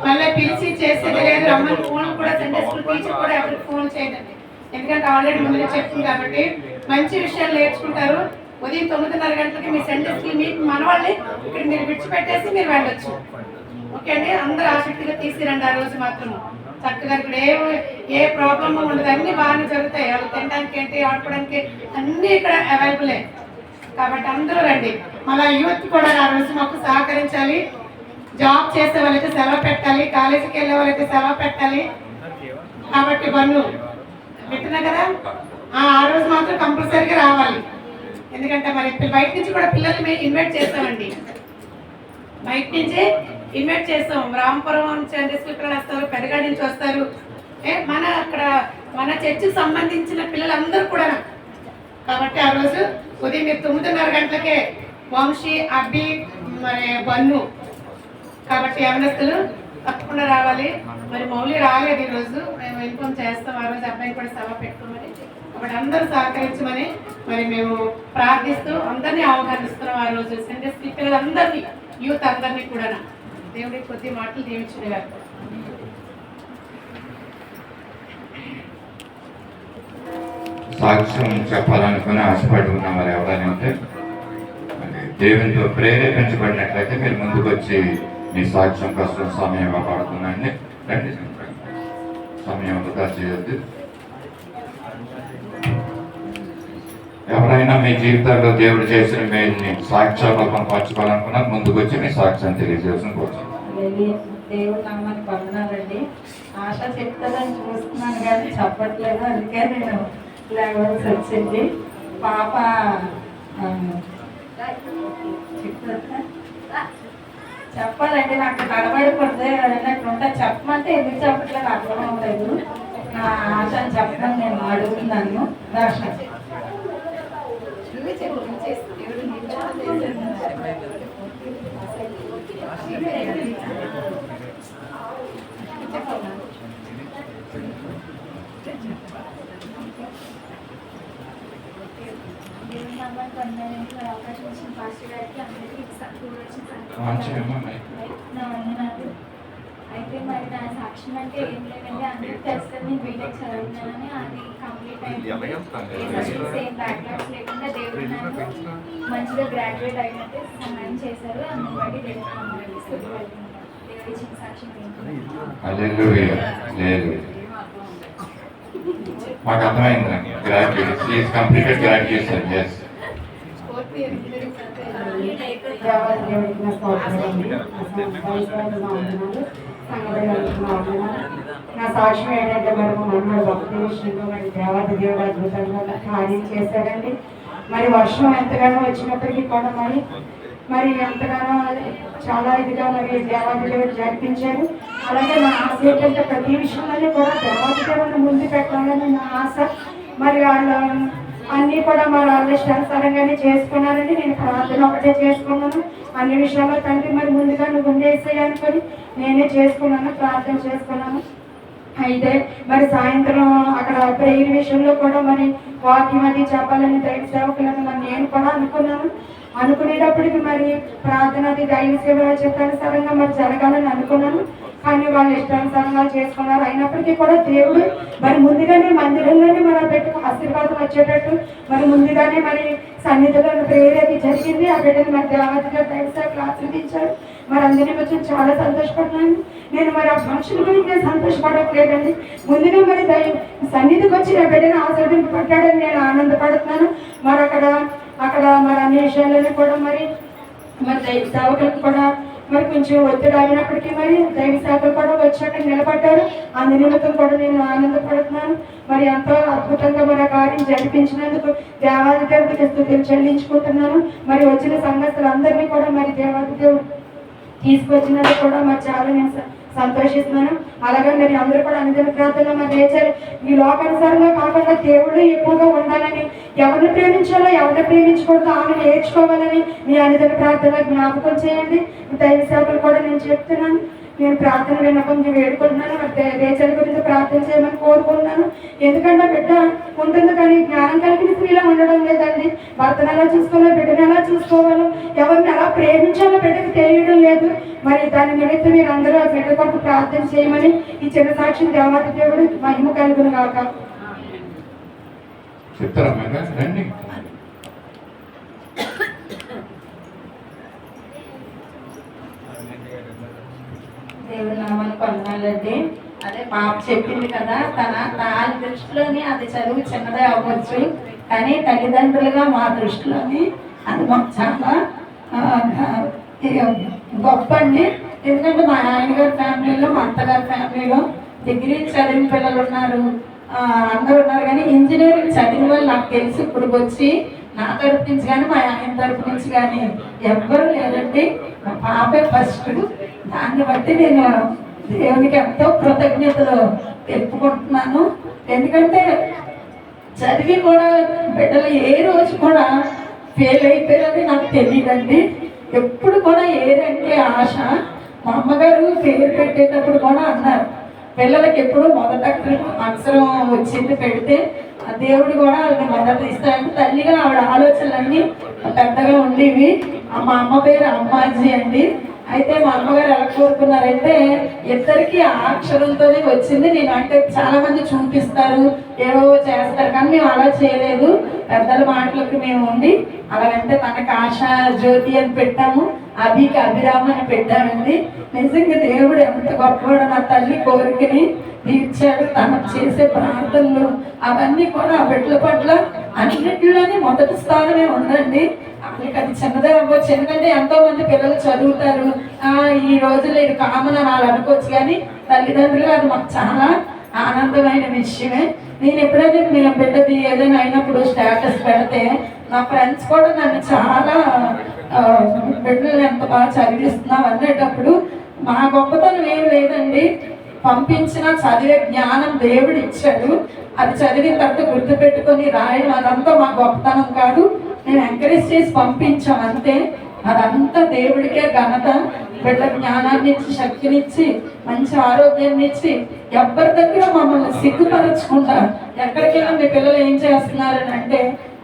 మళ్ళీ పిలిచి చేసేది లేదు, రమ్మని ఫోన్ కూడా సండే స్కూల్ టీచర్ కూడా ఎవరికి ఫోన్ చేయదండి. ఎందుకంటే ఆల్రెడీ ముందుగా చెప్తుంది కాబట్టి మంచి విషయాలు నేర్చుకుంటారు. ఉదయం 9:30 గంటలకి మీ సండే స్కూల్ మీ మనవాళ్ళని ఇక్కడ మీరు విడిచిపెట్టేసి మీరు వెళ్ళొచ్చు. ఓకే అండి, అందరూ ఆసక్తిగా తీసిరండి. ఆ రోజు మాత్రం చక్కగా ఇక్కడ ఏ ప్రాబ్లం ఉండదు, అన్ని బాగానే జరుగుతాయి. వాళ్ళు తినడానికి ఏంటి, ఆడుకోవడానికి అన్నీ ఇక్కడ అవైలబులే. కాబట్టి అందరూ రండి. మళ్ళీ యూత్ కూడా ఆ రోజు మాకు సహకరించాలి. జాబ్ చేసే వాళ్ళైతే సెలవు పెట్టాలి, కాలేజీకి వెళ్ళే వాళ్ళైతే సెలవు పెట్టాలి. కాబట్టి బన్ను పెట్టినా కదా, ఆ రోజు మాత్రం కంపల్సరీగా రావాలి. ఎందుకంటే మరి బయట నుంచి కూడా పిల్లల్ని మేము ఇన్వైట్ చేస్తామండి. బయట నుంచి ఇన్వైట్ చేస్తాం. రామపురం సండే స్కూల్ పిల్లలు వస్తారు, పెద్దగాడి నుంచి వస్తారు. మన చర్చికి సంబంధించిన పిల్లలందరూ కూడా. కాబట్టి ఆ రోజు ఉదయం మీరు 9:30 గంటలకే వంశీ, అబ్బి, మరి బన్ను. కాబట్టి యవనస్తులు తప్పకుండా రావాలి. మరి మౌలి రాలేదు ఈరోజు, మేము ఇన్ఫామ్ చేస్తాం. ఆ రోజు అబ్బాయిని కూడా సభ పెట్టుకోమని. కాబట్టి అందరూ సహకరించమని మరి మేము ప్రార్థిస్తూ అందరినీ ఆహ్వానిస్తున్నాం. ఆ రోజు సండే స్కూల్ పిల్లలందరినీ, యూత్ అందరినీ కూడా దేవుడికి కొద్ది మాటలు దీవించిన గారు. సాక్ష్యం చెప్పాలనుకుని ఆశపడి ఉన్న వారు ఎవరైనా ఉంటే దేవునితో ప్రేరేపించబడినట్లయితే మీరు ముందుకు వచ్చి మీ సాక్ష్యం కోసం సమయం పడుతుందండి. రండి, సమయం వృధా చేయొద్దు. ఎవరైనా మీ జీవితాల్లో దేవుడు చేసిన మేలుని సాక్ష్యాలను పంచుకోవాలనుకున్నా ముందుకు వచ్చి మీ సాక్ష్యం తెలియజేసిన కోసం. దేవుడు నామానికి వందనాలండి. ఆశ చెప్తాదని చూస్తున్నాను కానీ చెప్పట్లేదు, అందుకే నేను లేవలసి వచ్చింది. పాప చెప్పాలండి, నాకు తడబడిపోతే అన్నట్టుంటే చెప్పమంటే ఎందుకు చెప్పట్లేదు అర్థం అవ్వలేదు. నా ఆశని చెప్పడం నేను అడుగుతున్నాను. దర్శనం అయితే మరి నా సాక్ష్యం అంటే ఏం లేదండి, అందరికి తెలుస్తుంది. నేను బీటెక్ చదువుతున్నానని, అది కంప్లీట్ అయింది. సేమ్ బ్యాక్లాగ్స్ లేకుండా దేవుడు నన్ను మంచిగా గ్రాడ్యుయేట్ అయినట్టు సహాయం చేశారు. అందుని బట్టి దేవుడు ఇచ్చిన సాక్ష్యం మాకు అర్థమైందండి. Graduate completed graduation. ఎస్, నా సాక్ష్యం ఏంటంటే మరి మన భక్తి విషయంలో మరి దేవాది దేవుడు అద్భుతంగా కార్యం చేశారండి. మరి వర్షం ఎంతగానో వచ్చినప్పటికీ కూడా మరి ఎంతగానో చాలా ఇదిగా మరి దేవాది దేవుడు జరిపించారు. అలాగే నా ఆశ ఏంటంటే ప్రతి విషయంలోనే కూడా దేవాది దేవుడిని ముందు పెట్టాలని నా ఆశ. మరి వాళ్ళు అన్నీ కూడా మరి వాళ్ళ ఇష్టానుసారంగానే చేసుకున్నారండి. నేను ప్రార్థన ఒకటే చేసుకున్నాను. అన్ని విషయాల్లో తండ్రి మరి ముందుగా నువ్వు ఉండేసేయి అనుకొని నేనే చేసుకున్నాను, ప్రార్థన చేసుకున్నాను. అయితే మరి సాయంత్రం అక్కడ ప్రేయర్ విషయంలో కూడా మరి వాక్యం అది చెప్పాలని దైవ సేవకులను మరి నేను కూడా అనుకున్నాను. అనుకునేటప్పటికి మరి ప్రార్థన అది దైవ సేవ చెప్పానుసారంగా మరి జరగాలని అనుకున్నాను. కానీ వాళ్ళు ఇష్టానుసారంగా చేసుకున్నారు. అయినప్పటికీ కూడా దేవుడు మరి ముందుగానే మందిరంలోనే మనం పెట్టి ఆశీర్వాదం వచ్చేటట్టు మరి ముందుగానే మరి సన్నిధిలో ప్రేయర్ అది జరిగింది. ఆ బిడ్డను మరి దేవతగా దైవ సేవకులు ఆశీర్వదించారు. మరి అందరినీ వచ్చి చాలా సంతోషపడుతున్నాను. నేను మరి ఆ మనుషుల గురించి నేను సంతోషపడట్లేదండి. ముందుగా మరి సన్నిధికి వచ్చి నా బిడ్డను ఆశీర్వదింపబడ్డాడని నేను ఆనందపడుతున్నాను. మరి అక్కడ మరి అన్ని విషయాలను కూడా మరి దైవ సేవకులకు కూడా మరి కొంచెం ఒత్తిడి అయినప్పటికీ మరి దైవ సేవకులు కూడా వచ్చి అక్కడ నిలబడ్డారు. అందు నిమిత్తం కూడా నేను ఆనందపడుతున్నాను. మరి ఎంతో అద్భుతంగా మరి కార్యం జరిపించినందుకు దేవాది దేవుడికి స్తుతులు చెల్లించుకుంటున్నాను. మరి వచ్చిన సంఘస్థులందరినీ కూడా మరి దేవాది దేవుడు తీసుకొచ్చినందుకు కూడా మరి చాలా నేను సంతోషిస్తున్నాను. అలాగే మరి అందరూ కూడా అనుదిన ప్రార్థనలో మరి లేచారు. ఈ లోకానుసారంగా కాకుండా దేవుడు ఎక్కువగా ఉండాలని, ఎవరిని ప్రేమించాలో ఎవరిని ప్రేమించకూడదు ఆమెను నేర్చుకోవాలని మీ అనుదిన ప్రార్థన జ్ఞాపకం చేయండి. దైవ సేవకులు కూడా నేను చెప్తున్నాను. నేను ప్రార్థన విన్నపం వేడుకుంటున్నాను. మరి రేచల్ గురించి ప్రార్థన చేయమని కోరుకుంటున్నాను. ఎందుకంటే బిడ్డ ఉంటుంది కానీ జ్ఞానం కలిగిన స్త్రీలో ఉండడం లేదండి. భర్తను ఎలా చూసుకోవాలో, బిడ్డను ఎలా చూసుకోవాలో, ఎవరిని ఎలా ప్రేమించాలో బిడ్డకు తెలియడం లేదు. మరి దాని నిమిత్తం మీరు అందరూ ఆ బిడ్డ కొరకు ప్రార్థన చేయమని ఈ చిన్న సాక్షి దేవాది దేవుడు మహిమ కలుగును గాక. చెప్తారమ్మా రండి. దేవుడి నామానికి వందనాలండి. అదే పాప చెప్పింది కదా, దాని దృష్టిలోని అది చదువు చిన్నదే అవ్వచ్చు, కానీ తల్లిదండ్రులుగా మా దృష్టిలోని అది మాకు చాలా గొప్ప అండి. ఎందుకంటే మా ఆయనగారి ఫ్యామిలీలో, మా అత్తగారి ఫ్యామిలీలో డిగ్రీ చదివిన పిల్లలు ఉన్నారు, అందరూ ఉన్నారు. కానీ ఇంజనీరింగ్ చదివిన వాళ్ళు నాకు తెలిసి ఇప్పుడు వచ్చి నా తరపు నుంచి కానీ మా ఆయన తరపు నుంచి కానీ ఎవ్వరూ లేదండి. మా పాపే ఫస్ట్. దాన్ని బట్టి నేను దేవునికి ఎంతో కృతజ్ఞతలు తెలుపుకుంటున్నాను. ఎందుకంటే చదివి కూడా బిడ్డలు ఏ రోజు కూడా ఫెయిల్ అయిపోయారని నాకు తెలియదండి. ఎప్పుడు కూడా ఏదంటే ఆశ. మా అమ్మగారు పేరు పెట్టేటప్పుడు కూడా అన్నారు, పిల్లలకి ఎప్పుడు మొదట అక్షరం వచ్చింది పెడితే ఆ దేవుడు కూడా వాళ్ళని మొదట ఇస్తారంటే తల్లిగా ఆవిడ ఆలోచనలన్నీ పెద్దగా ఉండేవి. మా అమ్మ పేరు అమ్మాజీ అండి. అయితే మా అమ్మగారు ఎలా కోరుకున్నారంటే ఇద్దరికి ఆ అక్షరంతోనే వచ్చింది. నేను అంటే చాలా మంది చూపిస్తారు, ఏవో చేస్తారు, కానీ మేము అలా చేయలేదు. పెద్దల మాటలకు మేము ఉండి అలాగంటే తనకు ఆశా జ్యోతి అని పెట్టాము, అభికి అభిరామ్ అని పెట్టామండి. నిజంగా దేవుడు ఎంత గొప్పవాడు. నా తల్లి కోరికని తీర్చాడు. తనకు చేసే ప్రార్థనలు అవన్నీ కూడా ఆ బిడ్డల పట్ల అన్నింటిలోనే మొదటి స్థానమే ఉందండి. వాళ్ళకి అది చిన్నదే అవ్వచ్చు, ఎందుకంటే ఎంతో మంది పిల్లలు చదువుతారు, ఈ రోజుల్లో ఇది కామన్ అని వాళ్ళు అనుకోవచ్చు. కానీ తల్లిదండ్రులు అది మాకు చాలా ఆనందమైన విషయమే. నేను ఎప్పుడైతే మేము బిడ్డది ఏదైనా అయినప్పుడు స్టేటస్ పెడితే నా ఫ్రెండ్స్ కూడా నన్ను చాలా బిడ్డలు ఎంత బాగా చదివిస్తున్నావు అనేటప్పుడు మా గొప్పతనం ఏం లేదండి. పంపించిన చదివే జ్ఞానం దేవుడు ఇచ్చాడు. అది చదివిన తర్వాత గుర్తుపెట్టుకొని రాయడం అదంతా మా గొప్పతనం కాదు. నేను ఎంకరేజ్ చేసి పంపించాం అంతే. అదంతా దేవుడికే ఘనత. బిడ్డ జ్ఞానాన్ని ఇచ్చి, శక్తినిచ్చి, మంచి ఆరోగ్యాన్ని ఇచ్చి, ఎవరి దగ్గర మమ్మల్ని సిగ్గుపరచకుండా ఎక్కడికైనా మీ పిల్లలు ఏం చేస్తున్నారని అంటే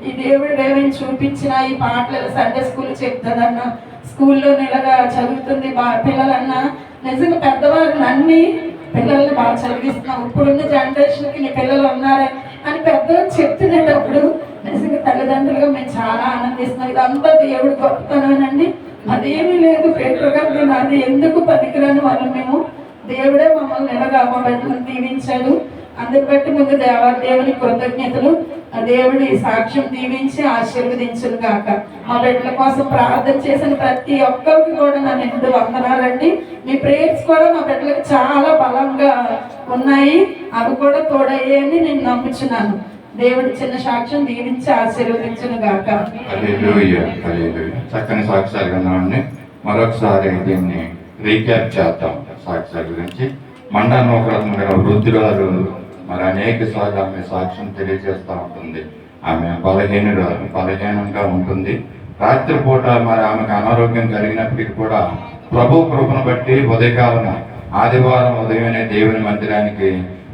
ఈ దేవుడు ఏమైనా చూపించిన ఈ పాటలు సండే స్కూల్ చెప్తుందన్నా, స్కూల్లో నెలగా చదువుతుంది పిల్లలన్నా, నిజంగా పెద్దవారు నన్ని పిల్లల్ని బాగా చదివిస్తున్నాం, ఇప్పుడున్న జనరేషన్కి నీ పిల్లలు ఉన్నారే అని పెద్దలు చెప్తునేటప్పుడు నిజంగా తల్లిదండ్రులుగా మేము చాలా ఆనందిస్తున్నాం. ఇదంతా దేవుడి గొప్పతనమేనండి. అదేమీ లేదు పేపర్ గారు, నేను అది ఎందుకు పనికిరాని వాళ్ళు మేము. దేవుడే మమ్మల్ని ఎలాగా మా బిడ్డలను దీవించాడు. అందుకు బట్టి ముందు దేవుని కృతజ్ఞతలు. ఆ దేవుడి సాక్ష్యం దీవించి ఆశీర్వదించును గాక. మా బిడ్డల కోసం ప్రార్థన చేసిన ప్రతి ఒక్కరికి కూడా నా నిండు వందనాలండి. మీ ప్రేయర్స్ కూడా మా బిడ్డలకు చాలా బలంగా ఉన్నాయి, అవి కూడా తోడయ్యాయని నేను నమ్ముచున్నాను. దేవుడి చిన్న సాక్ష్యం దీవించి ఆశీర్వదించును గాక. హల్లెలూయా, హల్లెలూయా. చక్కని సాక్ష్యాలు విన్నామండి. మరొకసారి దీన్ని రీక్యాప్ చేద్దాం. సాక్ష్యాల గురించి మండా నూకరత్న గారు వృద్ధురాలు మరి అనేక సార్లు ఆమె సాక్ష్యం తెలియజేస్తూ ఉంటుంది. ఆమె బలహీనంగా ఉంటుంది. రాత్రిపూట మరి ఆమెకు అనారోగ్యం కలిగినప్పటికీ కూడా ప్రభు కృపను బట్టి ఉదయకాలం ఆదివారం ఉదయమే దేవుని మందిరానికి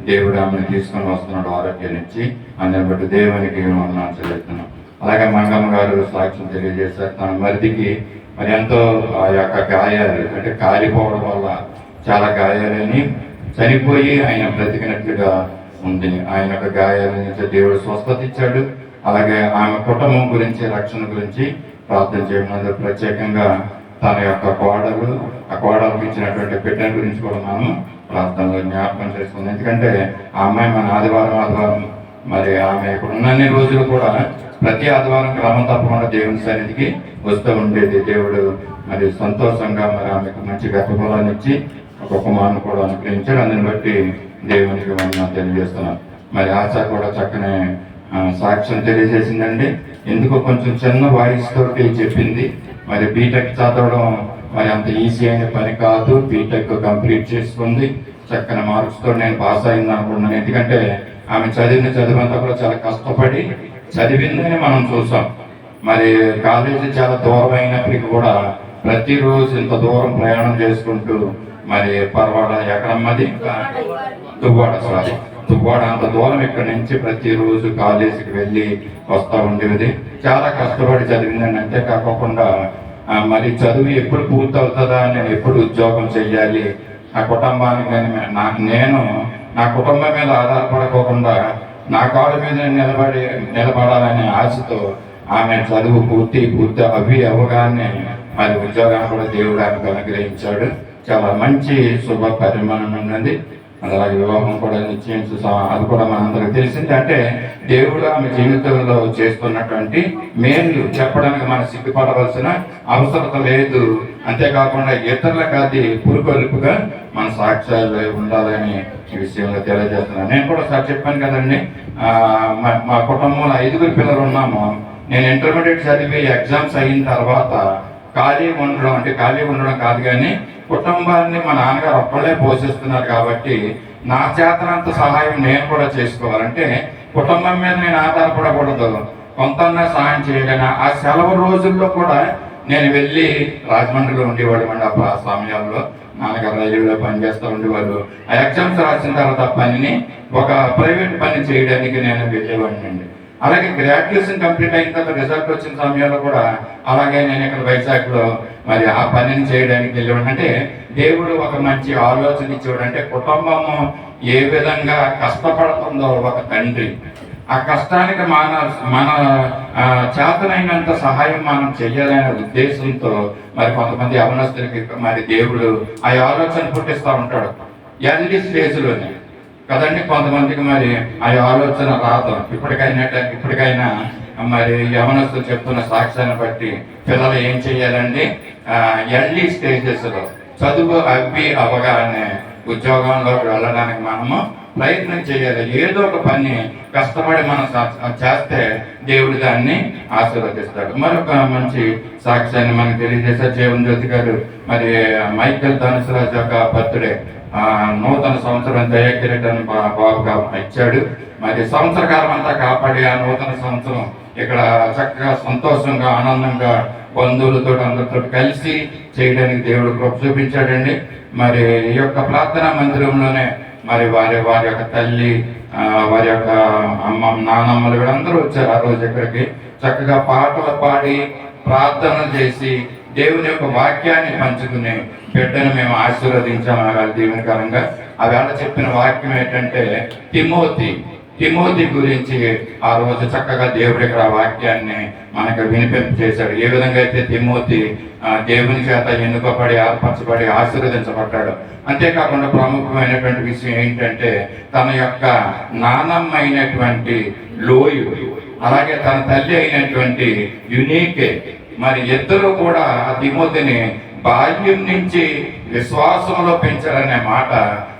దేవుడు ఆమెను తీసుకొని వస్తున్నాడు ఆరోగ్యాన్ని ఇచ్చి. అందుని బట్టి దేవునికి వందనాలు చెల్లిస్తున్నాం. అలాగే మంగమ్మ గారు సాక్ష్యం తెలియజేశారు. తన మరిదికి మరి ఎంతో ఆ యొక్క గాయాలు అంటే కాలిపోవడం వల్ల చాలా గాయాలని చనిపోయి ఆయన బ్రతికినట్లుగా ఉంది. ఆయన యొక్క గాయాల నుంచి దేవుడు స్వస్థత ఇచ్చాడు. అలాగే ఆమె కుటుంబం గురించి, రక్షణ గురించి ప్రార్థన చేయడం, ప్రత్యేకంగా తన యొక్క కోడలు, ఆ కోడలకు ఇచ్చినటువంటి బిడ్డల గురించి కూడా మనం ప్రార్థనలో జ్ఞాపకం చేసుకుంది. ఎందుకంటే ఆ అమ్మాయి మన ఆదివారం మరి ఆమె ఇక్కడ ఉన్నన్ని రోజులు కూడా ప్రతి ఆదివారం క్రమం తప్పకుండా దేవుని సన్నిధికి వస్తూ ఉండేది. దేవుడు మరి సంతోషంగా మరి ఆమెకు మంచి గర్భఫలాన్ని ఇచ్చి ఒక కుమారుని కూడా అనుగ్రహించాడు. అందుని బట్టి దేవునికి వందనాలు తెలియజేస్తున్నాం. మరి ఆశ కూడా చక్కనే సాక్ష్యం తెలియజేసిందండి. ఎందుకో కొంచెం చిన్న వాయిస్ తోటి చెప్పింది. మరి బీటెక్ చదవడం మరి అంత ఈజీ అయిన పని కాదు. బీటెక్ కంప్లీట్ చేసుకుంది. చక్కని మార్క్స్తో నేను పాస్ అయింది అనుకున్నాను. ఎందుకంటే ఆమె చదివిన చదివంతా కూడా చాలా కష్టపడి చదివిందని మనం చూసాం. మరి కాలేజీ చాలా దూరం అయినప్పటికీ కూడా ప్రతిరోజు ఇంత దూరం ప్రయాణం చేసుకుంటూ మరి పర్వాడ ఎక్కడమ్మది ఇంకా దువ్వాడ, సారీ దువ్వాడ, అంత దూరం ఇక్కడి నుంచి ప్రతిరోజు కాలేజీకి వెళ్ళి వస్తూ ఉండేది. చాలా కష్టపడి చదివిందండి. అంతేకాకుండా మరి చదువు ఎప్పుడు పూర్తవుతుందా, నేను ఎప్పుడు ఉద్యోగం చెయ్యాలి, నా కుటుంబానికి నేను నా కుటుంబం మీద ఆధారపడకోకుండా నా కాళ్ళ మీద నిలబడాలనే ఆశతో ఆమె చదువు పూర్తి అవి అవగానే మరి ఉద్యోగాన్ని కూడా దేవుడు ఆమెకు అనుగ్రహించాడు. చాలా మంచి శుభ పరిమాణం ఉన్నది. అలాగే వివాహం కూడా నిశ్చయించు, అది కూడా మనందరికి తెలిసింది. అంటే దేవుడు ఆమె జీవితంలో చేస్తున్నటువంటి మేలు చెప్పడానికి మనం సిగ్గుపడవలసిన అవసరం లేదు. అంతేకాకుండా ఇతరులకు అది పురుకొలుపుగా మన సాక్ష్యాలు ఉండాలని ఈ విషయంలో తెలియజేస్తున్నాను. నేను కూడా సార్ చెప్పాను కదండి, మా కుటుంబంలో 5 పిల్లలు ఉన్నాము. నేను ఇంటర్మీడియట్ చదివి ఎగ్జామ్స్ అయిన తర్వాత ఖాళీ ఉండడం కాదు, కానీ కుటుంబాన్ని మా నాన్నగారు ఒక్కళ్ళే పోషిస్తున్నారు కాబట్టి నా చేతనంత సహాయం నేను కూడా చేసుకోవాలంటే కుటుంబం మీద నేను ఆధారపడకూడదు, కొంత సహాయం చేయలేను. ఆ సెలవు రోజుల్లో కూడా నేను వెళ్ళి రాజమండ్రిలో ఉండేవాడు అండి. ఆ సమయాల్లో నాన్నగారు రైల్వేలో పనిచేస్తూ ఉండేవారు. ఆ ఎగ్జామ్స్ రాసిన తర్వాత పనిని ఒక ప్రైవేట్ పని చేయడానికి నేను వెళ్ళేవాడిని అండి. అలాగే గ్రాడ్యుయేషన్ కంప్లీట్ అయిన తర్వాత రిజల్ట్ వచ్చిన సమయంలో కూడా అలాగే నేను ఇక్కడ వైజాగ్లో మరి ఆ పనిని చేయడానికి వెళ్ళేవాడు. అంటే దేవుడు ఒక మంచి ఆలోచన ఇచ్చేవాడు. అంటే కుటుంబము ఏ విధంగా కష్టపడుతుందో ఒక తండ్రి, ఆ కష్టానికి మన చేతనైనంత సహాయం మనం చెయ్యాలనే ఉద్దేశంతో మరి కొంతమంది అవనస్తులకి మరి దేవుడు ఆ ఆలోచన పుట్టిస్తూ ఉంటాడు ఎర్లీ స్టేజ్లోనే కదండి. కొంతమందికి మరి ఆ ఆలోచన రాదు. ఇప్పటికైనా మరి యవనస్తులు చెప్తున్న సాక్ష్యాన్ని బట్టి పిల్లలు ఏం చేయాలండి, ఎర్లీ స్టేజెస్లో చదువు అవగానే ఉద్యోగంలోకి వెళ్ళడానికి మనము ప్రయత్నం చేయాలి. ఏదో ఒక పని కష్టపడి మనం చేస్తే దేవుడు దాన్ని ఆశీర్వదిస్తాడు. మరొక మంచి సాక్ష్యాన్ని మనకు తెలియజేశారు జీవన్ జ్యోతి గారు. మరి మైకేల్ ధనుసురాజు యొక్క బర్త్డే నూతన సంవత్సరం దయాకిరీటం బాబుగా ఇచ్చాడు. మరి సంవత్సరకాలం అంతా కాపాడి ఆ నూతన సంవత్సరం ఇక్కడ చక్కగా సంతోషంగా ఆనందంగా బంధువులతో అందరితో కలిసి చేయడానికి దేవుడు కృప చూపించాడండి. మరి ఈ యొక్క ప్రార్థనా మందిరంలోనే మరి వారి యొక్క తల్లి, వారి యొక్క నానమ్మలు వీళ్ళందరూ వచ్చారు ఆ రోజు ఇక్కడికి. చక్కగా పాటలు పాడి ప్రార్థన చేసి దేవుని యొక్క వాక్యాన్ని పంచుకుని బిడ్డను మేము ఆశీర్వదించాము. వాళ్ళ దీవెనకరంగా అవేళ చెప్పిన వాక్యం ఏంటంటే తిమోతి గురించి ఆ రోజు చక్కగా దేవుడి ఇక్కడ ఆ వాక్యాన్ని మనకు వినిపింప చేశాడు. ఏ విధంగా అయితే తిమోతి దేవుని చేత ఎన్నుకబడి ఏర్పరచబడి ఆశీర్వదించబడ్డాడు. అంతేకాకుండా ప్రముఖమైనటువంటి విషయం ఏంటంటే తన యొక్క నానమ్మ అయినటువంటి లోయు, అలాగే తన తల్లి అయినటువంటి యునీకే, మరి ఇద్దరు కూడా ఆ తిమోతిని బాల్యం నుంచి విశ్వాసంలో పెంచారనే మాట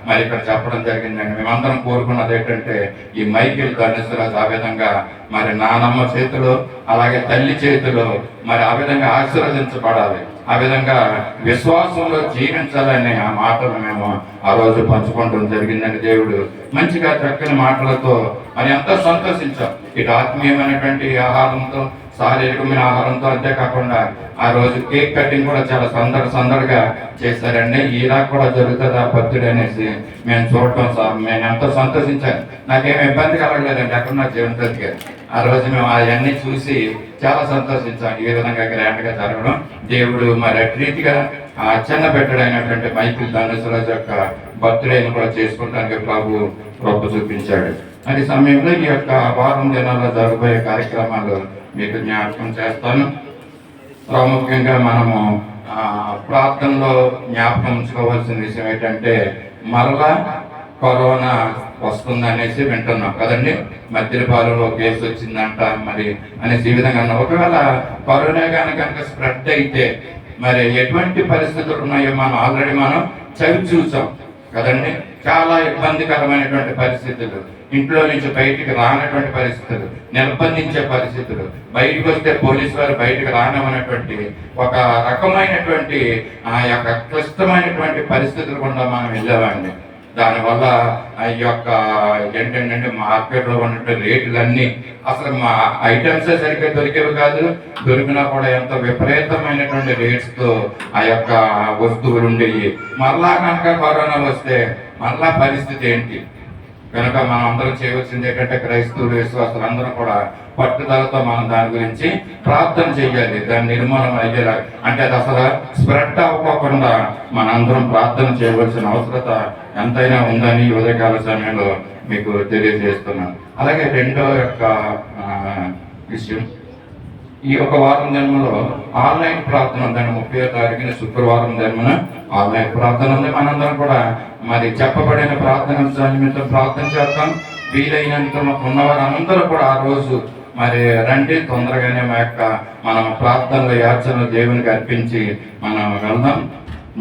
మరి ఇక్కడ చెప్పడం జరిగిందండి. మేమందరం కోరుకున్నది ఏంటంటే ఈ మైకేల్ ధనుసురాజు ఆ విధంగా మరి నానమ్మ చేతిలో అలాగే తల్లి చేతిలో మరి ఆ విధంగా ఆశీర్వదించబడాలి, ఆ విధంగా విశ్వాసంలో జీవించాలని ఆ మాటలు మేము ఆ రోజు పంచుకోవడం జరిగిందని దేవుడు మంచిగా చక్కని మాటలతో మరి ఎంతో సంతోషించాం. ఇటు ఆత్మీయమైనటువంటి ఆహారంతో శారీరకమైన ఆహారంతో, అంతేకాకుండా ఆ రోజు కేక్ కటింగ్ కూడా చాలా సందడిగా చేశారండి. ఇలా కూడా జరుగుతుంది ఆ బర్త్డే అనేసి మేము చూడటం నేను ఎంతో సంతోషించాను. నాకేం ఇబ్బంది కలగలేదండి. అక్కడ నా జీవనజ్యోతి గారు ఆ రోజు మేము అవన్నీ చూసి చాలా సంతోషించాం. ఈ విధంగా గ్రాండ్గా జరగడం దేవుడు మరి రీతిగా చిన్న బిడ్డడైనటువంటి మైకేల్ ధనుసురాజు యొక్క బర్త్డేని కూడా చేసుకోవడానికి ప్రభు కృప చూపించాడు. అది సమయంలో ఈ యొక్క వారం దినాల్లో జరగబోయే కార్యక్రమాలు మీకు జ్ఞాపకం చేస్తాను. ప్రాముఖ్యంగా మనము ప్రార్థనలో జ్ఞాపకం ఉంచుకోవాల్సిన విషయం ఏంటంటే మరలా కరోనా వస్తుందనేసి వింటున్నాం కదండి. మద్యపాలలో కేసు వచ్చిందంట మరి అనేసి ఈ విధంగా ఒకవేళ కరోనా కనుక స్ప్రెడ్ అయితే మరి ఎటువంటి పరిస్థితులు ఉన్నాయో ఆల్రెడీ మనం చూసాం కదండి. చాలా ఇబ్బందికరమైనటువంటి పరిస్థితులు, ఇంట్లో నుంచి బయటికి రానటువంటి పరిస్థితులు, నిర్బంధించే పరిస్థితులు, బయటకు వస్తే పోలీసు వారు బయటకు రానమనేటువంటి ఒక రకమైనటువంటి ఆ యొక్క క్లిష్టమైనటువంటి పరిస్థితులు కూడా మనం వెళ్ళేవాడిని. దానివల్ల ఈ యొక్క ఏంటంటే మార్కెట్లో ఉన్నట్టు రేట్లన్నీ అసలు మా ఐటమ్సే సరిగ్గా దొరికేవి కాదు, దొరికినా కూడా ఎంత విపరీతమైనటువంటి రేట్స్తో ఆ యొక్క వస్తువులు ఉండేవి. మరలా కనుక కరోనా వస్తే మరలా పరిస్థితి ఏంటి? కనుక మనం అందరం చేయవలసింది ఏంటంటే క్రైస్తవులు విశ్వాసులు అందరం కూడా పట్టుదలతో మనం దాని గురించి ప్రార్థన చేయాలి, దాని నిర్మూలన అయ్యేలా. అంటే అది అసలు స్ప్రెడ్ అవ్వకుండా మనందరం ప్రార్థన చేయవలసిన అవసరత ఎంతైనా ఉందని ఉదయకాల సమయంలో మీకు తెలియజేస్తున్నాను. అలాగే రెండో యొక్క విషయం, ఈ ఒక వారం జన్మలో ఆన్లైన్ ప్రార్థన ఉందండి. 30వ తారీఖున శుక్రవారం జన్మన ఆన్లైన్ ప్రార్థన ఉంది. మనందరం కూడా మరి చెప్పబడిన ప్రార్థన నిమిత్తం ప్రార్థన చేస్తాం. వీలైనంత ఉన్నవారు అందరూ కూడా ఆ రోజు మరి రండి, తొందరగానే మనం ప్రార్థనలు యాచనలు దేవునికి అర్పించి మనం వెళ్దాం.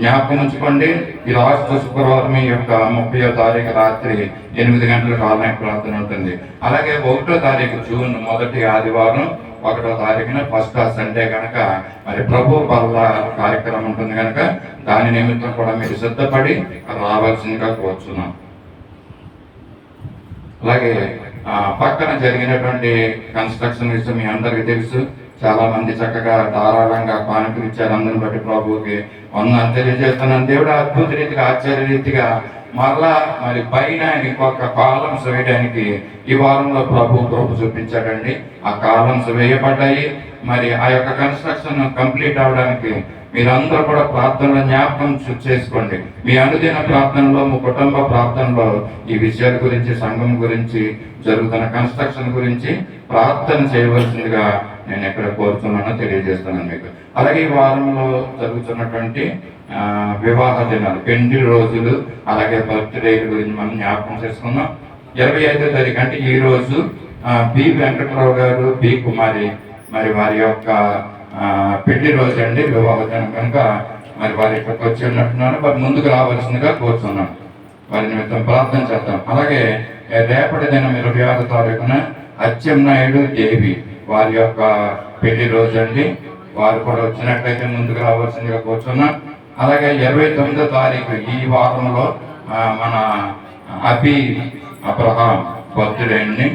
జ్ఞాపకం ఉంచుకోండి, ఈ లాస్ట్ శుక్రవారం యొక్క 30వ తారీఖు రాత్రి 8 గంటలకు ఆన్లైన్ ప్రార్థన ఉంటుంది. అలాగే 1వ తారీఖు జూన్ మొదటి ఆదివారం 1వ తారీఖున ఫస్ట్ సండే కనుక మరి ప్రభు బల్ల కార్యక్రమం ఉంటుంది కనుక దాని నిమిత్తం కూడా మీరు సిద్ధపడి రావాల్సిందిగా కోరుచున్నాం. అలాగే పక్కన జరిగినటువంటి కన్స్ట్రక్షన్ విషయం మీ అందరికీ తెలుసు. చాలా మంది చక్కగా ధారాళంగా కానుకలు ఇచ్చారు. అందరిని బట్టి ప్రభువుకి వందనాలు తెలియజేస్తున్నాను. దేవుడు అద్భుత రీతిగా ఆశ్చర్య రీతిగా మరలా మరి పైన ఇంకొక కాలమ్స్ వేయడానికి ఈ వారంలో ప్రభు కృప చూపించాడండి. ఆ కాలమ్స్ వేయబడ్డాయి. మరి ఆ యొక్క కన్స్ట్రక్షన్ కంప్లీట్ అవడానికి మీరందరూ కూడా ప్రార్థనలో జ్ఞాపకం చేసుకోండి. మీ అనుదిన ప్రార్థనలో, మీ కుటుంబ ప్రార్థనలో ఈ విషయాల గురించి, సంఘం గురించి, జరుగుతున్న కన్స్ట్రక్షన్ గురించి ప్రార్థన చేయవలసిందిగా నేను ఎక్కడ కోరుతున్నానో తెలియజేస్తున్నాను మీకు. అలాగే ఈ వారంలో జరుగుతున్నటువంటి వివాహ దినాలు, పెండి రోజులు, అలాగే బర్త్డే గురించి మనం జ్ఞాపకం చేసుకున్నాం. 25వ తారీఖు అంటే ఈ రోజు బి వెంకటరావు గారు, బి కుమారి మరి వారి యొక్క పెళ్లి రోజు అండి, వివాహ దినం కనుక మరి వారి ఇక్కడికి వచ్చి ఉన్నట్టున్నాను. మరి ముందుకు రావాల్సిందిగా కోరుతున్నాను. వారి నిమిత్తం ప్రార్థన చేద్దాం. అలాగే రేపటి దినం 26వ తారీఖున అచ్చెన్నాయుడు దేవి వారి యొక్క పెళ్లి రోజు అండి. వారు కూడా వచ్చినట్లయితే ముందుకు రావాల్సిందిగా కోరుతున్నాం. అలాగే 29వ తారీఖు ఈ వారంలో మన అబ్రహాం బర్త్డే అండి.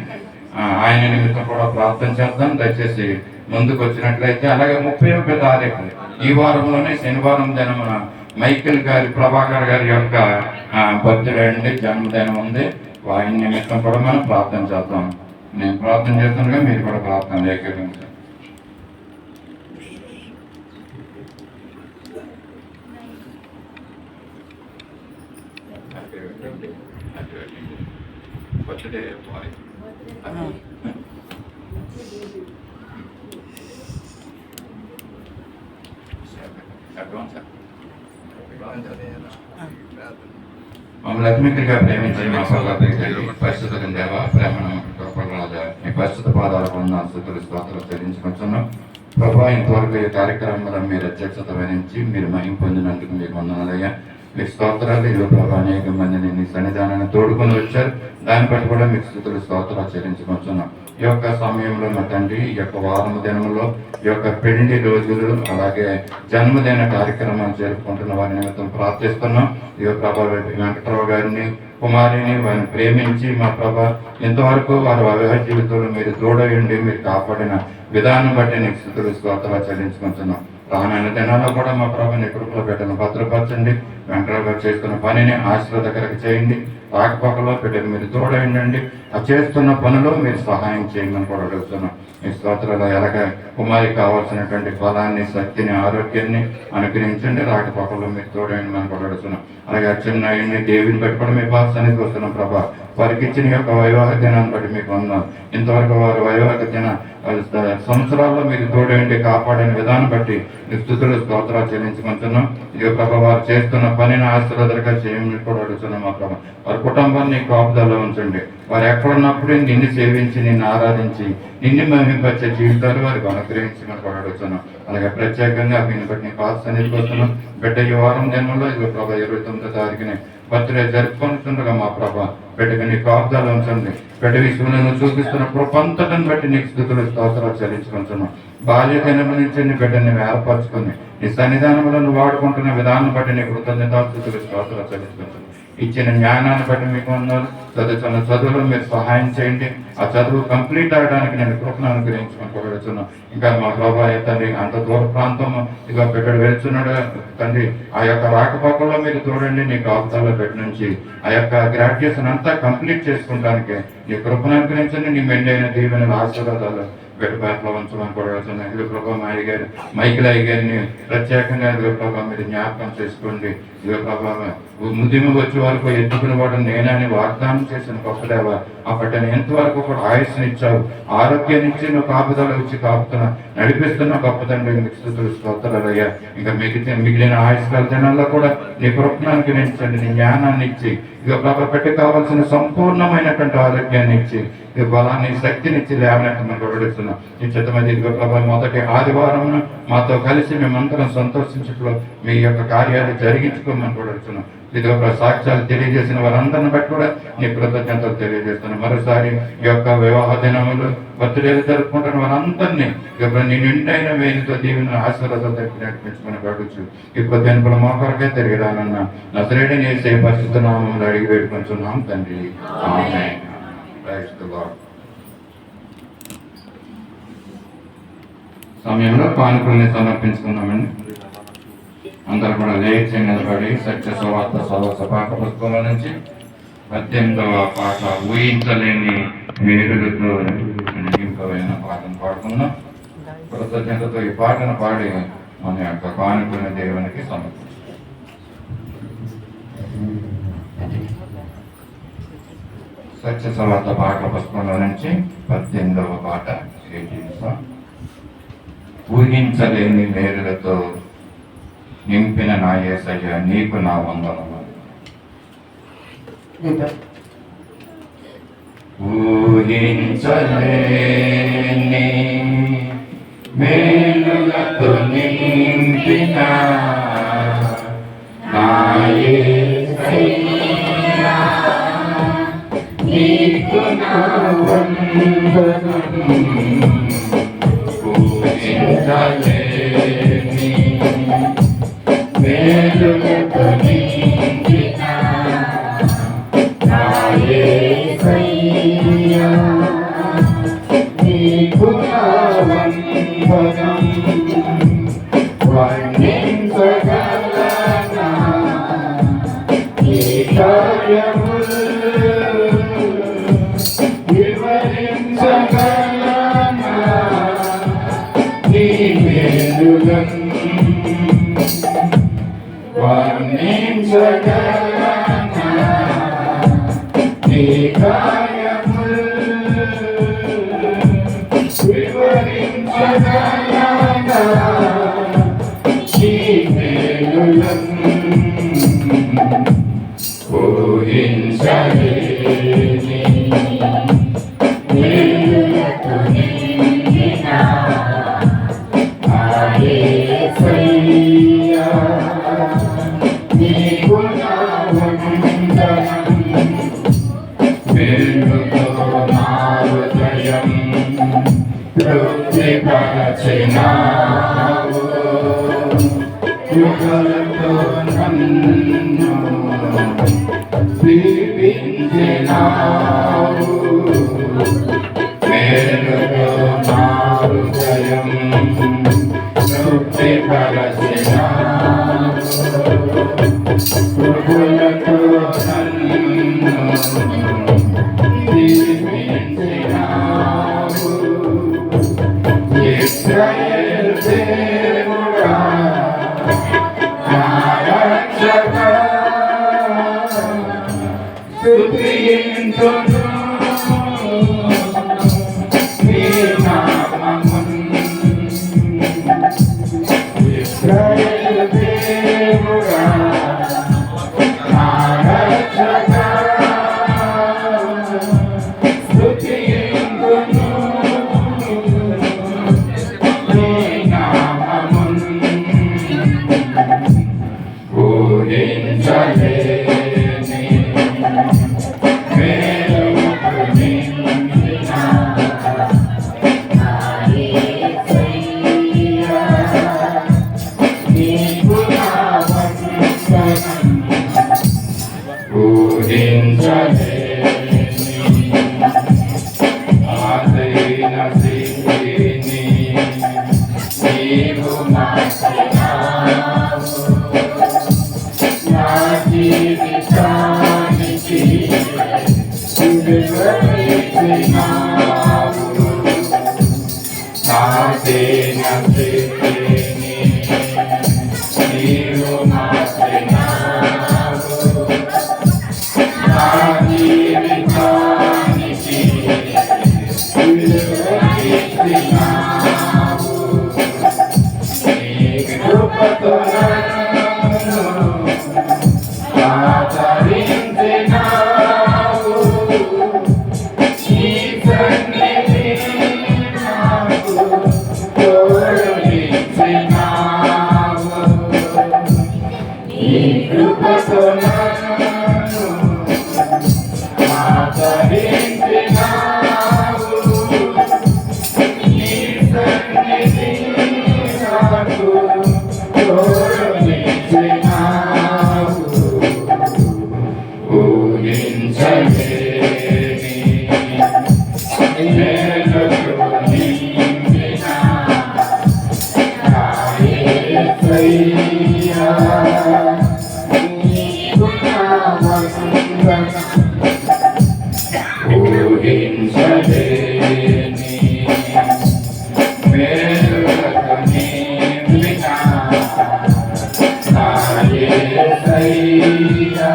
ఆయన నిమిత్తం కూడా ప్రార్థన చేద్దాం. దయచేసి ముందుకు వచ్చినట్లయితే. అలాగే 31వ తారీఖు ఈ వారంలోనే శనివారం దినమున మైకేల్ గారి, ప్రభాకర్ గారి యొక్క బర్త్డే అండి, జన్మదినం ఉంది. ఆయన నిమిత్తం కూడా మనం ప్రార్థన చేద్దాం. నేను ప్రార్థన చేస్తుండగా మీరు కూడా ప్రార్థన ఏకీభవించండి. బర్త్డే మమ్మల్ని అతిమితిగా ప్రేమించి మా పరిశుద్ధ దేవ, ప్రేమను గొప్పరాజా, మీ పరిశుద్ధ పాదాల వందనాలు, స్తుతులు, స్తోత్రాలు చెల్లించుకుంటున్నాం. ప్రభా, ఇంతవరకు ఈ కార్యక్రమంలో మీరు అధ్యక్షత వహించి మీరు మహిమ పొందినందుకు మీకు వందనాలయ్యా. మీకు స్తోత్రాలు. ఇదిగో ప్రభా, అనేక మందిని నీ సన్నిధానాన్ని తోడుకొని వచ్చారు. దాన్ని బట్టి కూడా మీకు స్తుతులు, స్తోత్రాలు చెల్లించుకుంటున్నాం. ఈ యొక్క సమయంలో మా తండ్రి, ఈ యొక్క వారం దినంలో ఈ యొక్క పెళ్లి రోజులు, అలాగే జన్మదిన కార్యక్రమాలు జరుపుకుంటున్న వారి నిమిత్తం ప్రార్థిస్తున్నాం. ఈ యొక్క ప్రభా వెంకటరావు గారిని, కుమారిని వారిని ప్రేమించి మా ప్రభా ఇంతవరకు వారి వివాహ జీవితంలో మీరు తోడయండి, మీరు కాపాడిన విధానం బట్టి నీకు స్తుతులు, స్తోత్రాలు చెల్లించుకుంటున్నాం. రానున్న దినాల్లో కూడా మా ప్రభు నీ కృపలో పెట్టను భద్రపరచండి. వెంకటరావు గారు చేస్తున్న పనిని ఆశీర్వాదకరంగా చేయండి. రాకపోకలో పెట్టండి, మీరు తోడైండండి. ఆ చేస్తున్న పనిలో మీరు సహాయం చేయమని కూడా అడుగుతున్నాం. మీ స్తోత్రాలు ఎలాగ కుమారికి కావాల్సినటువంటి బలాన్ని, శక్తిని, ఆరోగ్యాన్ని అనుగ్రహించండి. రాకపోకలో మీరు తోడైండి మనం కూడా అడుగుతున్నాం. అలాగే అచ్చెన్నాయుడిని, దేవిని బట్టి కూడా మీ బాధ్యతని వస్తున్నాం ప్రభా. వారికి ఇచ్చిన యొక్క వైవాహ దినాన్ని బట్టి మీకు వందనాలు. ఇంతవరకు వారి వైవాహ దిన సంవత్సరాల్లో మీరు తోడేంటి, కాపాడిన విధానం బట్టి స్తుతులు, స్తోత్రాలు చెల్లించుకుంటున్నాం. ఇక ప్రభా వారు చేస్తున్న పనిని ఆశీర్వాదకరంగా చేయమని కూడా అడుగుతున్నాం. మా ప్రభా వారి కుటుంబాన్ని కాపుదలలో ఉంచండి. వారు ఎక్కడున్నప్పుడు నిన్ను సేవించి, నిన్ను ఆరాధించి, నిన్ను మహింపరిచే జీవితాలు వారికి అనుగ్రహించమని కూడా అడుగుతున్నాం. అలాగే ప్రత్యేకంగా దీన్ని బట్టి నీ పాస్ అనేది వస్తున్నాం. బిడ్డ ఈ వారం దినంలో ఇదిగో ప్రభా 29వ తారీఖుని బర్త్డే జరుపుకుంటుండగా మా ప్రభా బిడ్డకి నీ కాపుదల ఉంచండి. బిడ్డ విషయంలో చూపిస్తున్న కృపంతటను బట్టి నీకు స్తుతులు, స్తోత్రాలు చెల్లించుకుంటున్నాం. బాల్యదినం నుంచి నీ బిడ్డని ఏర్పరచుకుని నీ సన్నిధానంలో నువ్వు వాడుకుంటున్న విధానం బట్టి నీ కృతజ్ఞతాలు, స్తుతులు, స్తోత్రాలు చెల్లించుకుంటున్నాం. ఇచ్చిన జ్ఞానాన్ని బట్టి మీకు వందనాలు. చదువుతున్న చదువులో మీరు సహాయం చేయండి. ఆ చదువు కంప్లీట్ అవడానికి నేను కృపను అనుగ్రహించుకుంటూ ఇంకా మా ప్రభా తండ్రి అంత దూర ప్రాంతం ఇక పెట్టడు వెళ్తున్నాడు తండ్రి. ఆ యొక్క రాకపోకల్లో మీరు చూడండి, నీ కాపుతాల్లో పెట్టి నుంచి ఆ యొక్క గ్రాడ్యుయేషన్ అంతా కంప్లీట్ చేసుకుంటానికి నీ కృపను అనుగ్రహించండి. నీ మెండైన దీవెన ఆశీర్వాదాలు గడిపేటలో ఉంచమని కూడా వెళ్తున్నాయి. ఇది ప్రభావ మైకిల్ అయ్య గారిని ప్రత్యేకంగా ఇది ప్రభావ మీరు జ్ఞాపకం చేసుకోండి. ఇది ప్రభావ ముదిమి వచ్చే వరకు ఎత్తుకుని వాడు నేనని వాగ్దానం చేసిన గొప్ప దేవ. అప్పటి ఎంతవరకు కూడా ఆయుష్ని ఇచ్చావు, ఆరోగ్యాన్ని ఇచ్చి నువ్వు కాపుదల ఇచ్చి కాపుతున్నా నడిపిస్తున్న గొప్ప తండ్రి మీకు స్తుతులు స్తోత్రాలయ్యా. ఇంకా మిగిలిన ఆయుష్కాల దినాల్లో కూడా నీ కృపణానికి నించండి, నీ జ్ఞానాన్ని ఇచ్చి ఇక ప్రభావ పెట్టి కావాల్సిన సంపూర్ణమైనటువంటి ఆరోగ్యాన్ని ఇచ్చి ఈ బలాన్ని శక్తినిచ్చి లేవనెట్టమని గొడవడిస్తున్నాం. ఈ చిత్తమైన ఇదిగో ప్రభావ మొదటి ఆదివారం మాతో కలిసి మేమందరం సంతోషించట్లో మీ యొక్క కార్యాలు జరిగించుకోమని గొడవడుతున్నాం. ఇదిగో సాక్ష్యాలు తెలియజేసిన వారందరిని బట్టి కూడా నీ కృతజ్ఞతలు తెలియజేస్తున్నాం. మరోసారి ఈ యొక్క వివాహ దినములు బర్త్డేలు జరుపుకుంటున్న వారందరినీ నీ నిండైన వేణితో దీవెన ఆశీర్వాదాలు నడిపించుకుని గడుచు. ఇప్పుడు వెనుకల మోకరకే తిరిగిరానన్న నజరేయుడైన యేసయ్య పరిశుద్ధ నామములో అడిగి వేడుకొంచున్నాం తండ్రి. ఆమేన్. Praise the Lord. సమయంలో కానుకల్ని సమర్పించుకున్నామండి. అందరూ కూడా లేచి నిలబడి సత్య సువార్త పాఠ పుస్తకంలో నుంచి 18వ పాట ఊహించలేని వేరులతో నింపైన పాటను పాడుకుందాం. కృతజ్ఞతతో ఈ పాటను పాడి మన యొక్క కానుకలను దేవునికి సమర్పించాం. సత్య సువార్త పాఠ పుస్తకంలో నుంచి 18వ పాట ఊహించలేని వేరులతో నింపిన నా యేసయ్య నీకు నా వందనములు. ఊహించలేని మేలులతో నింపిన నా యేసయ్య నీకు నా వందనములు. ఊహించలేని మేలులతో నింపిన నా యేసయ్య నీకు నా వందనం. వర్ణించగలనా నీ కార్యములు, వివరించగలనా నీ మేలులను, వర్ణించగలనా నీ కార్యములు, వివరించగలనా నీ మేలులను. ఊహించలేని మేలులతో నింపిన నా యేసయ్య నీకు నా వందనం. మేలుతో నా హృదయం తృప్తిపరచినావు, కృపలతో నన్ను దీవించినావు. మేలుతో నా హృదయం తృప్తిపరచినావు, కృపలతో నన్ను దీవించినావు. ఇశ్రాయేలు దేవుడా నా రక్షకా స్తుతింతును నీ నామమును. ఇశ్రాయేలు దేవుడా నా రక్షకా స్తుతింతును నీ నామమును. నీవు మార్చినావు నా జీవితానికి విలువనిచ్చినావు నాదేన స్థితిని నీవు మార్చినావు నా జీవితానికి విలువనిచ్చినావు నీ కృపతో నన్ను ఆదరించినావు నీ సన్నిధి నాకు తోడునిచ్చినావు నీ కృపతో నన్ను ఆదరించినావు నీ సన్నిధి నాకు తోడునిచ్చినావు ఊహించలేని మేలులు నింపిన నా యేసయ్యా, నీకు నా వందనం. ఊహించలేని మేలులు నింపిన నా యేసయ్యా,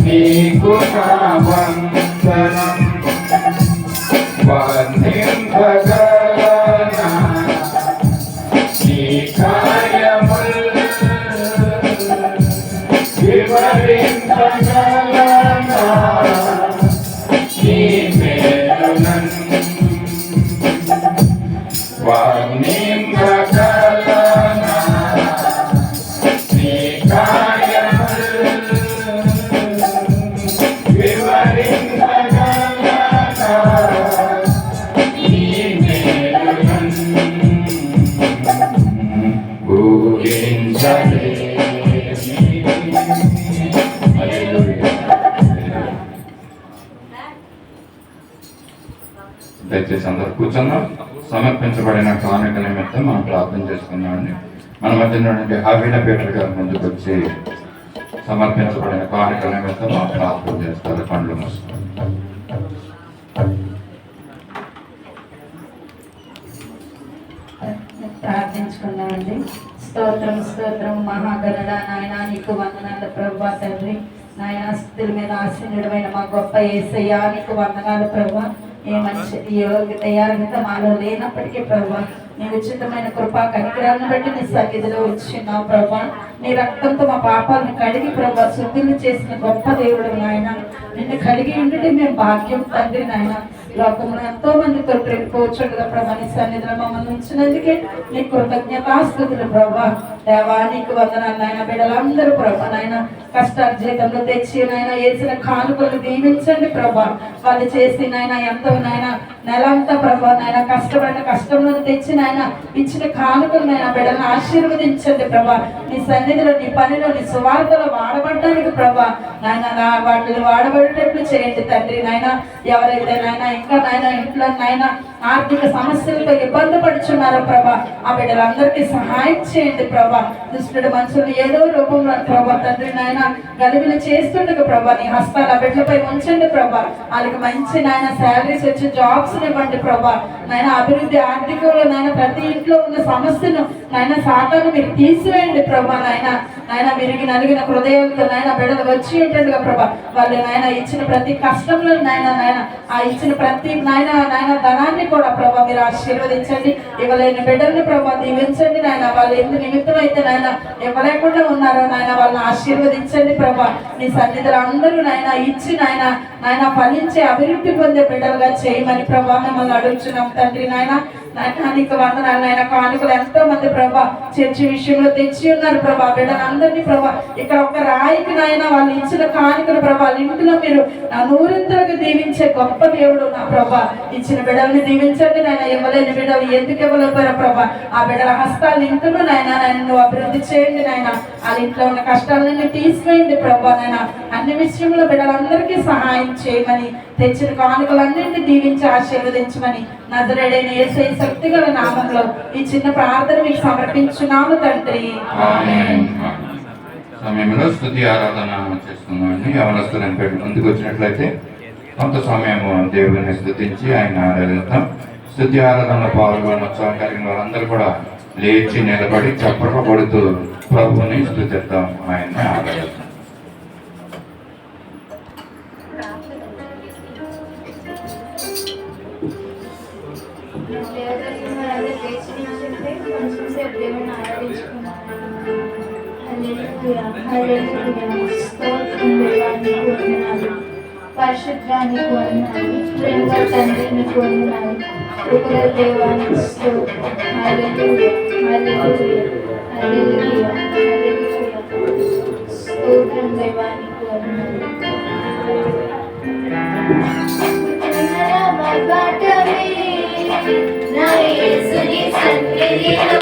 నీకు నా వందనం. వర్ణింపగలనా నీ కార్యములు, వివరింపగలనా నీ మేలులను, వర్ణింపగలనా నీ కార్యములు, వివరింపగలనా నీ మేలులను. ఊహించలేని. హల్లెలూయా. దయచేసి అందరూ కూర్చున్నాం. సమర్పించబడిన కానుక నిమిత్తం మనం ప్రార్థన చేసుకున్నామండి. మన మధ్య నుండి హాబీల పీటర్ గారు ముందుకు వచ్చి సమర్పించబడిన కానుక నిమిత్తం మనం ప్రార్థన చేస్తారు. పండ్లు మూసుకొని ప్రార్థించుకున్నామండి. స్తోత్రం స్తోత్రం మహాగణుడ నాయన, నీకు వందనాలు ప్రభా తండ్రి. నాయన స్థితుల మీద ఆశీనుడమైన మా గొప్ప యేసయ్యా, నీకు వందనాలు ప్రభా. ఏ మనిషి యోగ్యత మాలో లేనప్పటికీ ప్రభా, నీ ఉచితమైన కృపా కనికరాలను బట్టి నీ సన్నిధిలో వచ్చినావు ప్రభా. నీ రక్తంతో మా పాపాలను కడిగి ప్రభా శుద్ధిని చేసిన గొప్ప దేవుడు నాయన. నిన్ను కలిగి ఉంటే మేము భాగ్యం తండ్రి నాయన. లోకంలో ఎంతో మందితో ప్రేమిపోవచ్చు కదా ప్రభా, నీ సన్నిధిలో మమ్మల్ని ఉంచినందుకే నీ కృతజ్ఞతాస్తుతులు ప్రభా. దేవా నీకు వందనాలు నాయన. బిడ్డలందరూ ప్రభా నాయన కష్టార్జితంలో తెచ్చి నాయన వేసిన కానుకలు దీవించండి ప్రభా. వాళ్ళు చేసి నాయన ఎంతో నాయన నెలంతా ప్రభా నాయన కష్టపడిన కష్టంలో తెచ్చి నాయన ఇచ్చిన కానుకలు నాయన బిడ్డలను ఆశీర్వదించండి ప్రభా. నీ సన్నిధిలో నీ పనిలో నీ సువార్తలో వాడబడటానికి ప్రభా నాయన వాటిని వాడబడేటట్లు చేయండి తండ్రి నాయన. ఎవరైతే నాయన ఇంకా నాయన ఇంట్లో నాయన ఆర్థిక సమస్యలతో ఇబ్బంది పడుచున్నారో ప్రభా, ఆ బిడ్డలందరికీ సహాయం చేయండి ప్రభా. దుష్టుడు మనుషులు ఏదో రూపంలో ప్రభా తండ్రి నాయన గలిబిలు చేస్తుండగా ప్రభా నీ హస్తాలు ఆ బిడ్డలపై ఉంచండి ప్రభా. వాళ్ళకి మంచి నాయన శాలరీస్ వచ్చి జాబ్స్ ఇవ్వండి ప్రభా నాయన. అభివృద్ధి ఆర్థికంలో నాయన ప్రతి ఇంట్లో ఉన్న సమస్యను నాయన సాతాను మీరు తీసివేయండి ప్రభా నాయన. నాయన విరిగి నలిగిన హృదయాలతో నాయన బిడ్డలు వచ్చి ఉంటుండగా ప్రభా వాళ్ళు నాయన ఇచ్చిన ప్రతి కష్టంలో నాయన ఆ ఇచ్చిన ప్రతి నాయన ధనాన్ని కూడా ప్రభా మీరు ఆశీర్వదించండి. ఇవ్వలేని బిడ్డల్ని ప్రభా దీవించండి నాయన. వాళ్ళు ఎందు నిమిత్తం అయితే నాయన ఇవ్వలేకుండా ఉన్నారో నాయన వాళ్ళని ఆశీర్వదించండి ప్రభా. నీ సన్నిధిలో అందరూ నాయన ఇచ్చి నాయన ఫలించే అభివృద్ధి పొందే బిడ్డలుగా చేయమని ప్రభా మిమ్మల్ని అడుగుతున్నాం తండ్రి నాయన. నీకు వందనాలు నాయన. కానుకలు ఎంతో మంది ప్రభా చర్చి విషయంలో తెచ్చి ఉన్నారు ప్రభా. బిడ్డలందరినీ ప్రభా ఇక్కడ ఒక రాయికి నాయన వాళ్ళు ఇచ్చిన కానుకలు ప్రభా ఇంటిలో మీరు నూరింతలకు దీవించే గొప్ప దేవుడు నా ప్రభా. ఇచ్చిన బిడ్డల్ని దీవించండి నాయన. ఇవ్వలేని బిడ్డలు ఎందుకు ఇవ్వలేకపోయారు ప్రభా. ఆ బిడ్డల హస్తాలు ఇంట్లో నాయన నువ్వు అభివృద్ధి చేయండి నాయన. వాళ్ళ ఇంట్లో ఉన్న కష్టాలన్నీ తీసివేయండి ప్రభా నాయన. అన్ని విషయంలో బిడ్డలందరికీ సహాయం చేయమని తెచ్చిన కానుకలన్నింటినీ దీవించి ఆశీర్వదించమని నజరేయుడైన యేసయ్య శక్తిగల నామంలో ఈ చిన్న ప్రార్థన మీకు సమర్పించున్నాము తండ్రి. ఆమేన్. సమయంలో స్తుతి ఆరాధన చేస్తున్నామండి. యవనస్తులను పెట్టి ముందుకు వచ్చినట్లయితే కొంత సమయము దేవుడిని స్తుతించి ఆయన ఆరాధిస్తాం. స్తుతి ఆరాధనలో పాల్గొన్న ఉత్సాహం కలిగిన వాళ్ళందరూ కూడా లేచి నిలబడి చప్పట్లు కొడుతూ ప్రభువుని స్తుతిద్దాం, ఆయన్ని ఆరాధిస్తాం. పరిశుద్ధానికి వందనాలు, ప్రేమ తండ్రికి వందనాలు, కృపగల దేవానికి స్తోత్రం. హల్లెలూయా, హల్లెలూయా, హల్లెలూయా, హల్లెలూయా. స్తోత్రం దేవానికి వందనాలు. నా యేసుని సన్నిధిలో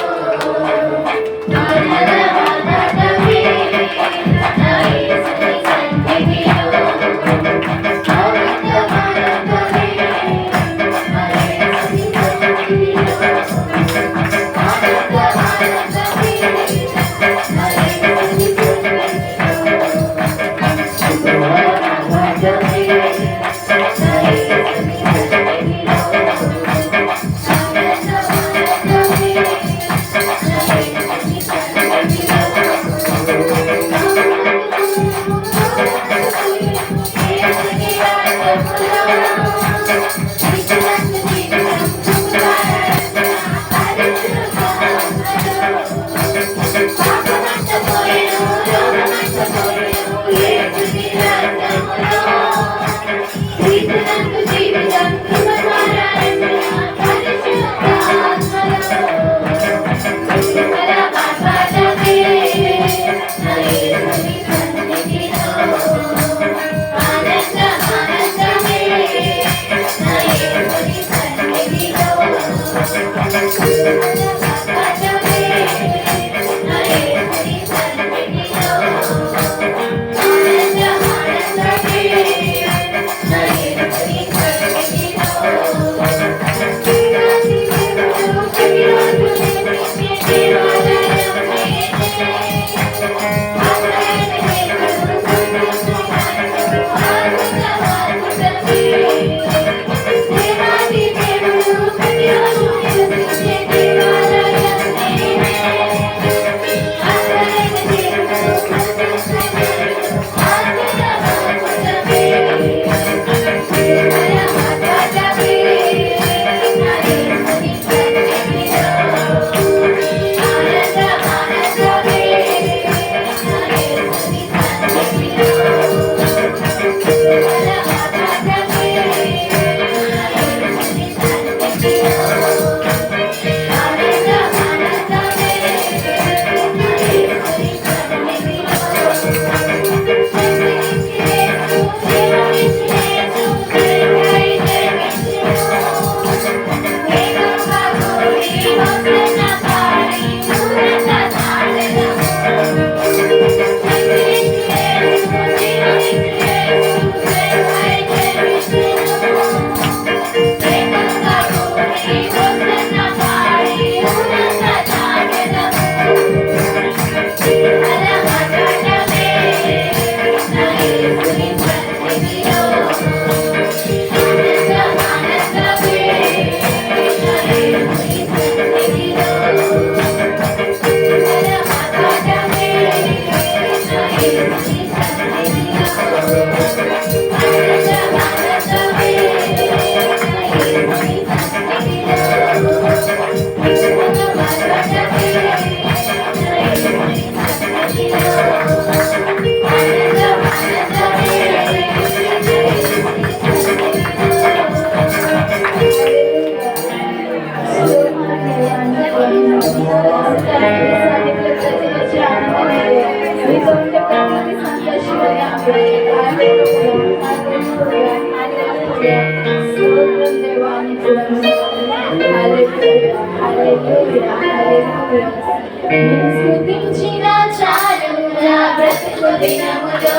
స్తుతించిన చాలు నా బ్రతుకు దినములో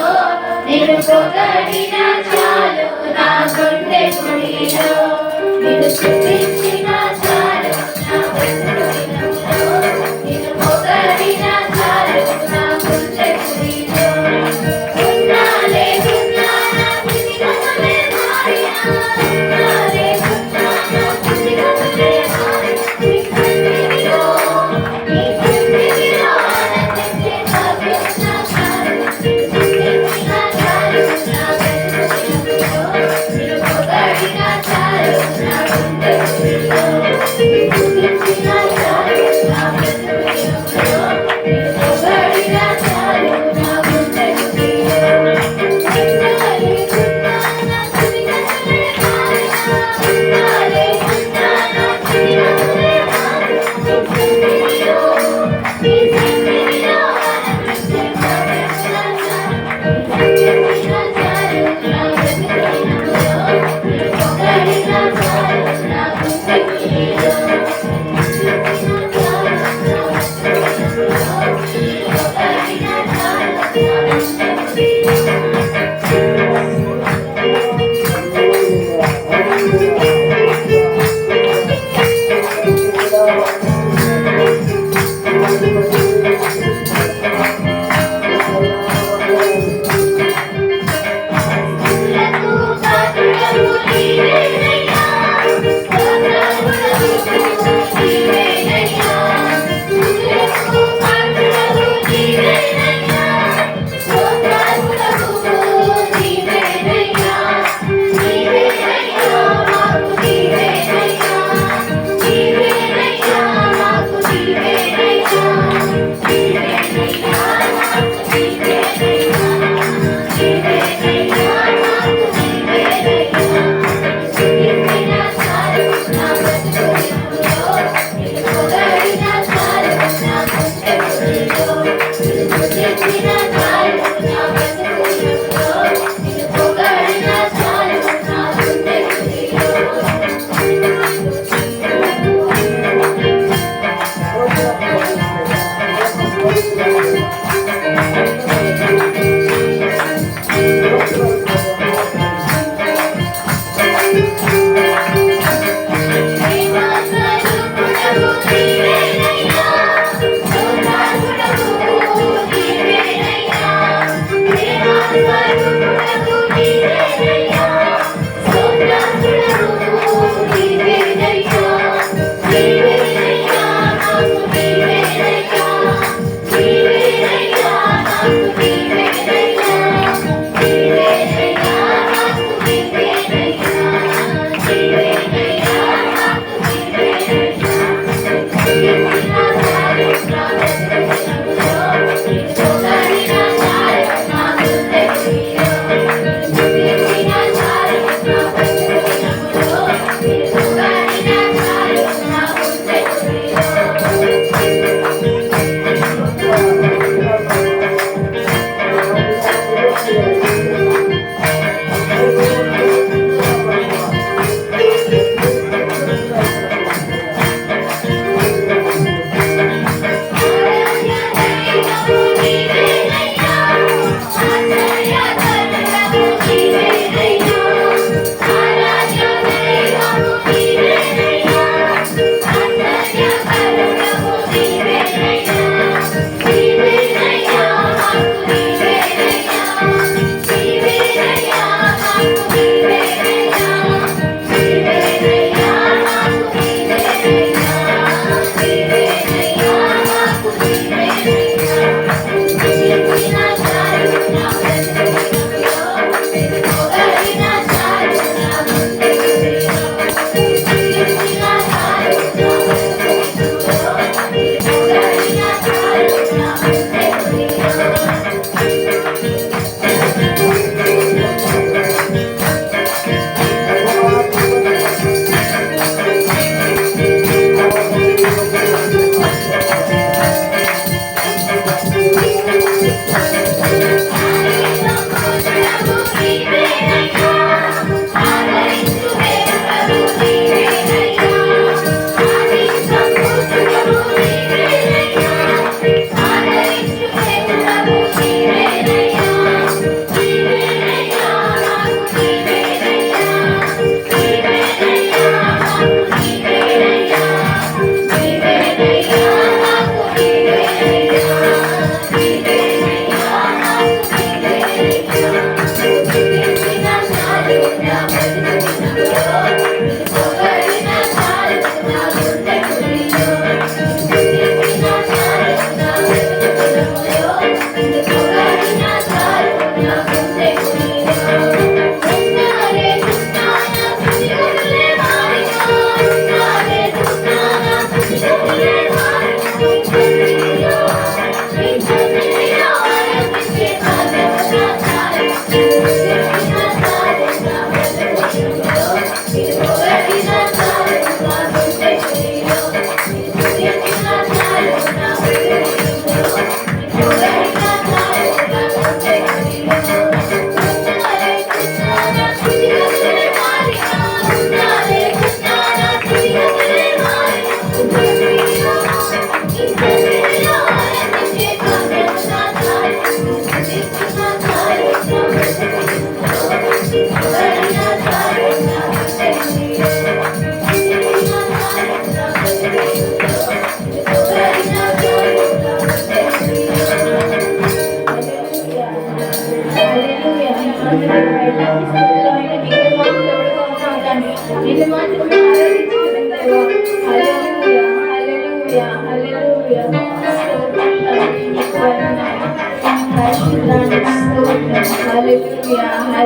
నేను పొగడిన చాలు నా గుండె గుడిలో నిన్ను స్తుతించిన చాలు నా బ్రతుకులో నిన్ను పొగడిన చాలు నా గుండె గుడిలో ఉన్నా లేకున్నా నా స్థితిగతులే మారినా ఉన్నా లేకున్నా నా స్థితిగతులే మారినా నీ సన్నిధిలో ఆనందించే భాగ్యం నా చాలు నిన్ను స్తుతించిన చాలు నా బ్రతుకులో నిన్ను పొగడిన చాలు నా గుండె గుడిలో నిన్ను స్తుతించిన చాలు నా బ్రతుకులో నిన్ను పొగడిన చాలు నా గుండె గుడిలో ఉన్నా లేకున్నా నా స్థితిగతులే మారినా ఉన్నా లేకున్నా నా స్థితిగతులే మారినా నీ సన్నిధిలో ఆనందించే భాగ్యం నా చాలు నిన్ను స్తుతించిన చాలు నా బ్రతుకులో నిన్ను పొగడిన చాలు నా గుండె గుడిలో నీవేనయ్యా స్తోత్రములు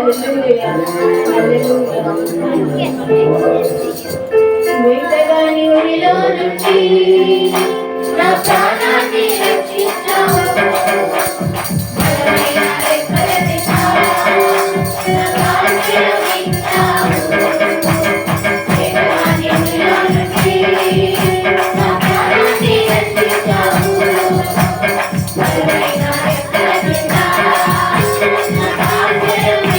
హల్లెలూయా హల్లెలూయా వేటగాని ఊరిలో నుంచి నా ప్రాణాన్ని రక్షించావు బలమైన రెక్కల కింద నా కాళ్ళను రక్షించావు వేటగాని ఊరిలో నుంచి నా ప్రాణాన్ని రక్షించావు బలమైన రెక్కల కింద నా కాళ్ళను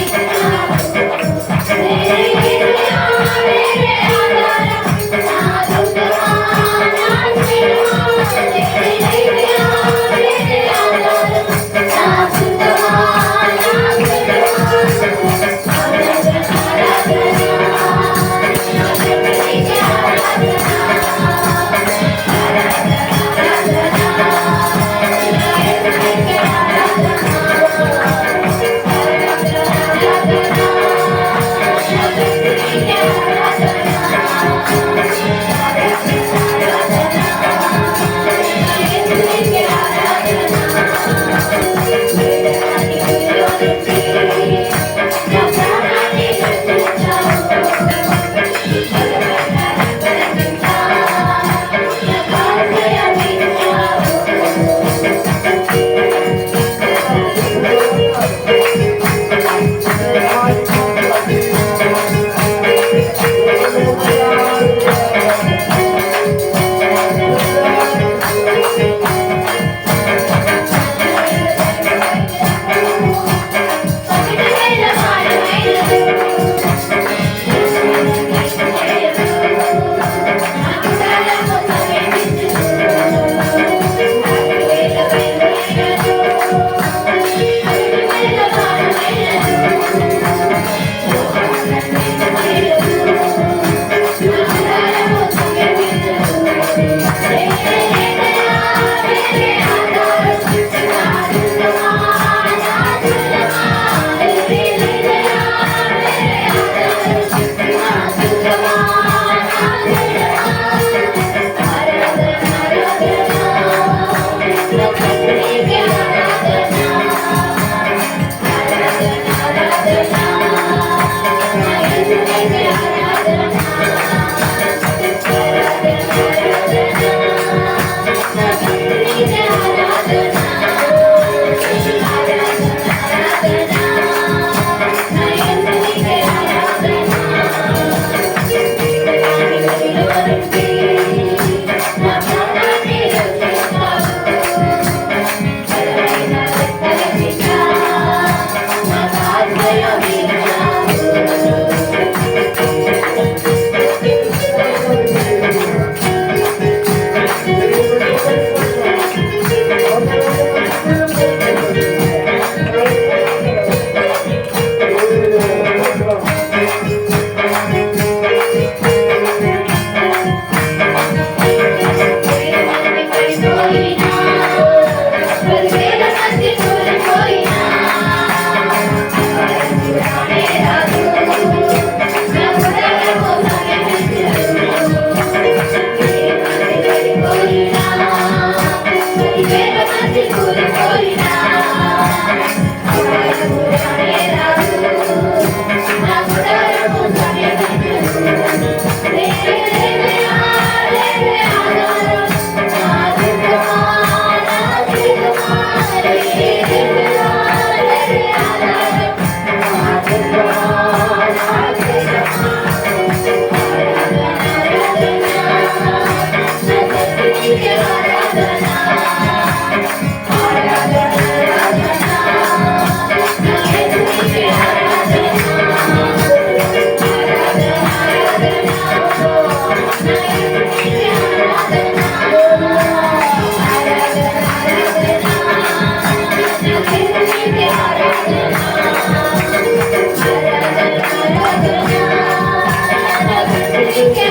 Thank you.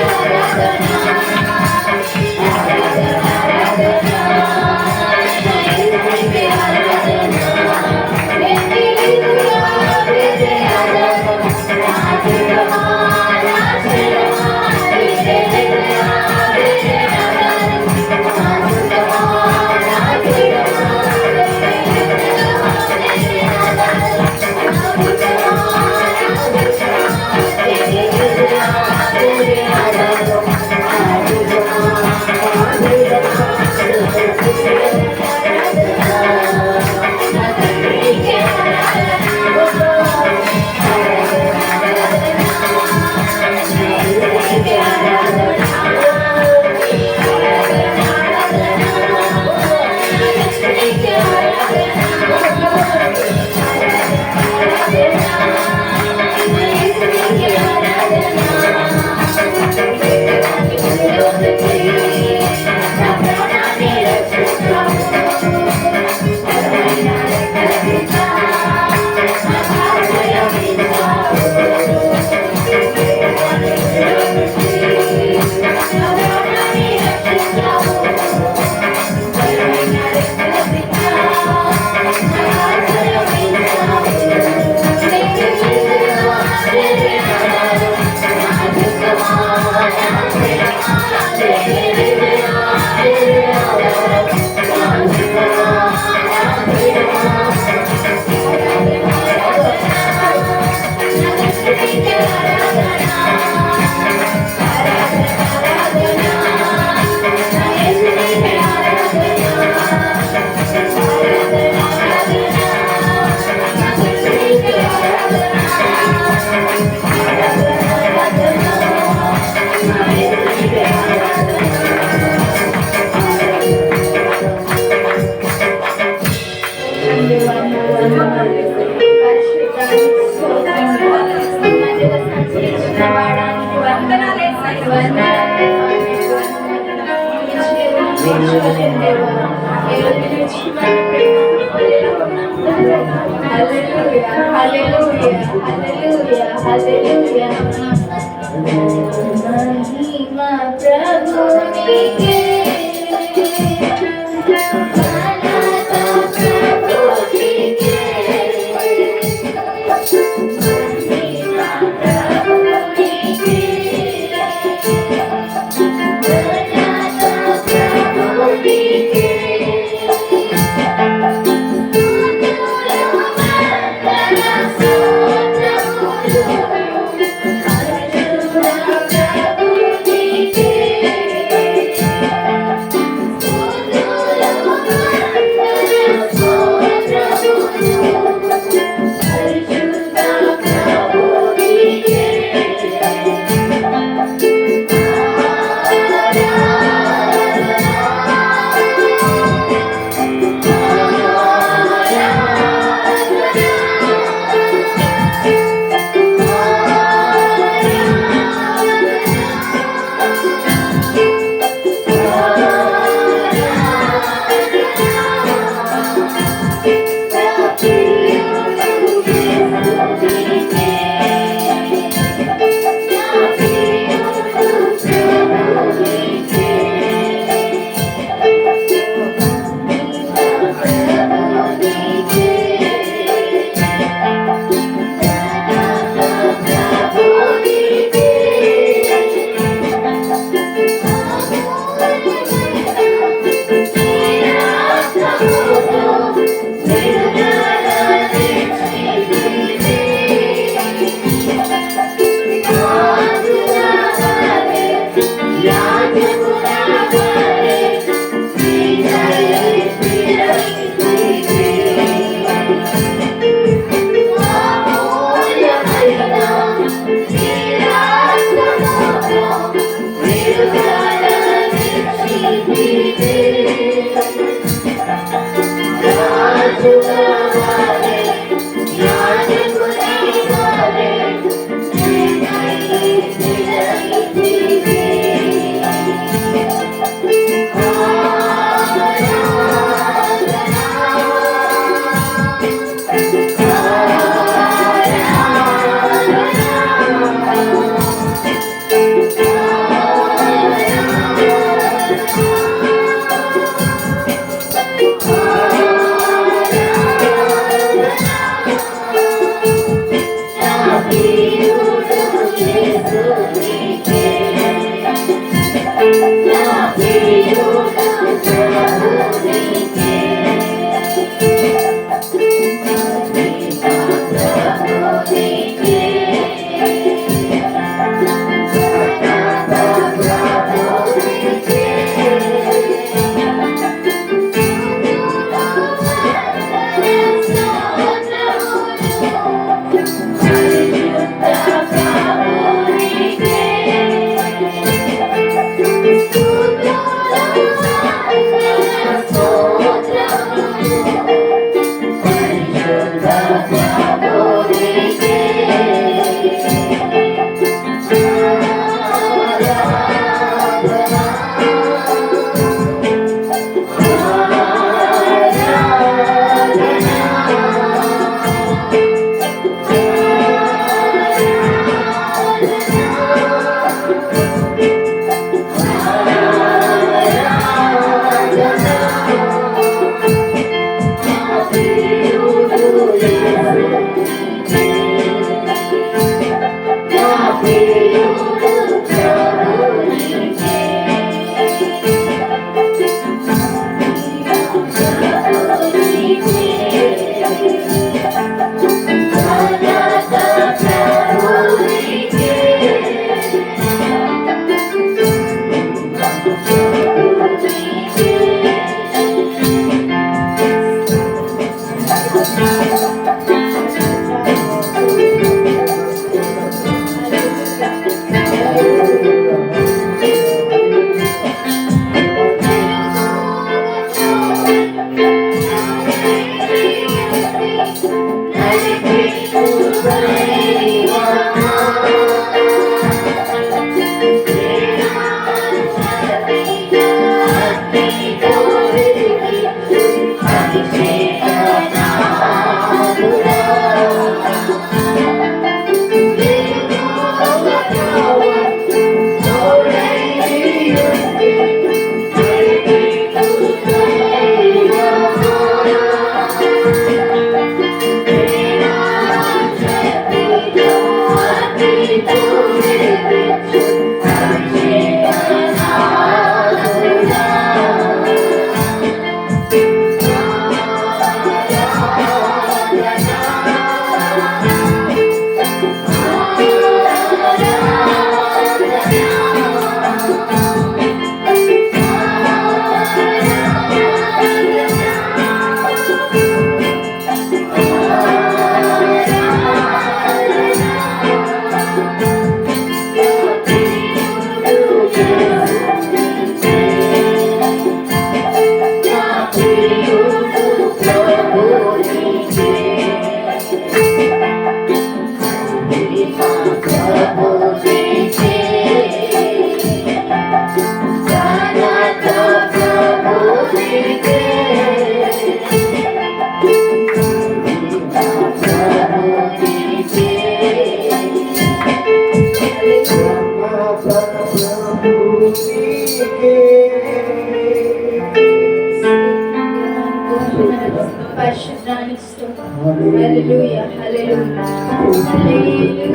తీర్చగలిగిన దేవా, ఈ రోజు నుంచి మన ప్రేమను పొందిన హల్లెలూయా, హల్లెలూయా, హల్లెలూయా, హల్లెలూయా. మహిమ ప్రభునికే, స్తోత్రానికి స్తోత్రం. హల్లెలూయా హల్లెలూయా హల్లెలూయా.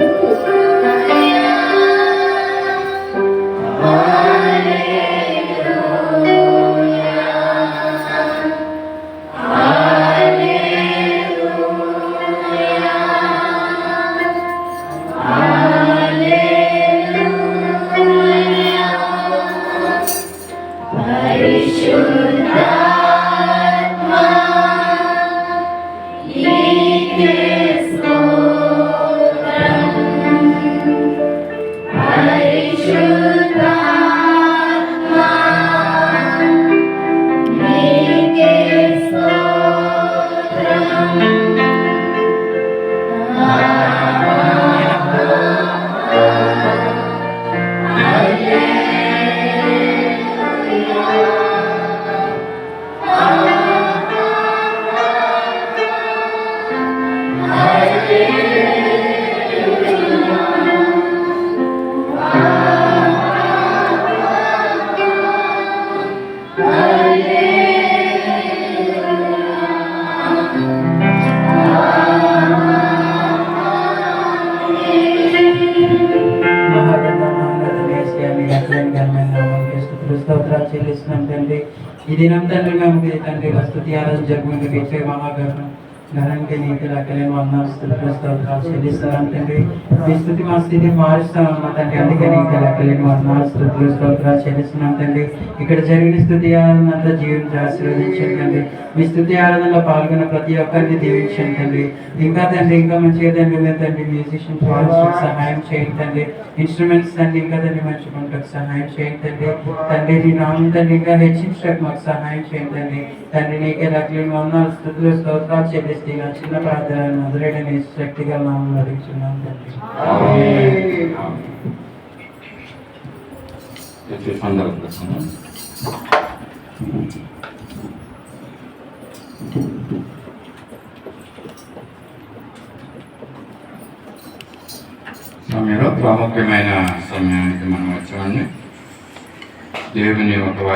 స్తోత్రాలు చెల్లిస్తున్నాం తండ్రి. ఈ దినం తండ్రి మేము తండ్రి స్తుతి ఆరాధన జరుగుతుంది మహాగణం ఘనానికి నీకు లెక్కలేని వందనాలు స్తుతులు స్తోత్రాలు చెల్లిస్తున్నాం తండ్రి. మీ స్థుతి మా స్థితిని మారుస్తామమ్మా తండ్రి, అందుకే నీకు లెక్కలేని వందనాలు స్తుతులు స్తోత్రాలు చెల్లిస్తున్నాం తండ్రి. ఇక్కడ జరిగిన స్థుతి ఆరాధన అంతా జీవించి ఆశీర్వదించండి తండ్రి. మీ స్థుతి ఆరాధనలో పాల్గొన్న ప్రతి ఒక్కరిని దీవించండి తండ్రి. ఇంకా తండ్రి ఇంకా మంచిగా తండ్రి మేము తండ్రి మ్యూజిషియన్స్ సహాయం చేయండి తండ్రి. ఇన్స్ట్రుమెంట్స్ తండ్రి ఇంకా తండ్రి మంచి పంటకు సహాయం చేయండి తండ్రి. తండ్రి నీ నామం తండ్రి ఇంకా హెచ్చించడానికి మాకు సహాయం చేయండి తండ్రి. తండ్రి నీకే లెక్కలేని వందనాలు స్తుతులు స్తోత్రాలు చెల్లిస్తూ చిన్న ప్రార్థన మొదలైన శక్తిగా నామం అడుగుతున్నాం తండ్రి. సమయంలో ప్రాముఖ్యమైన సమయానికి మనం వచ్చామని దేవుని ఒక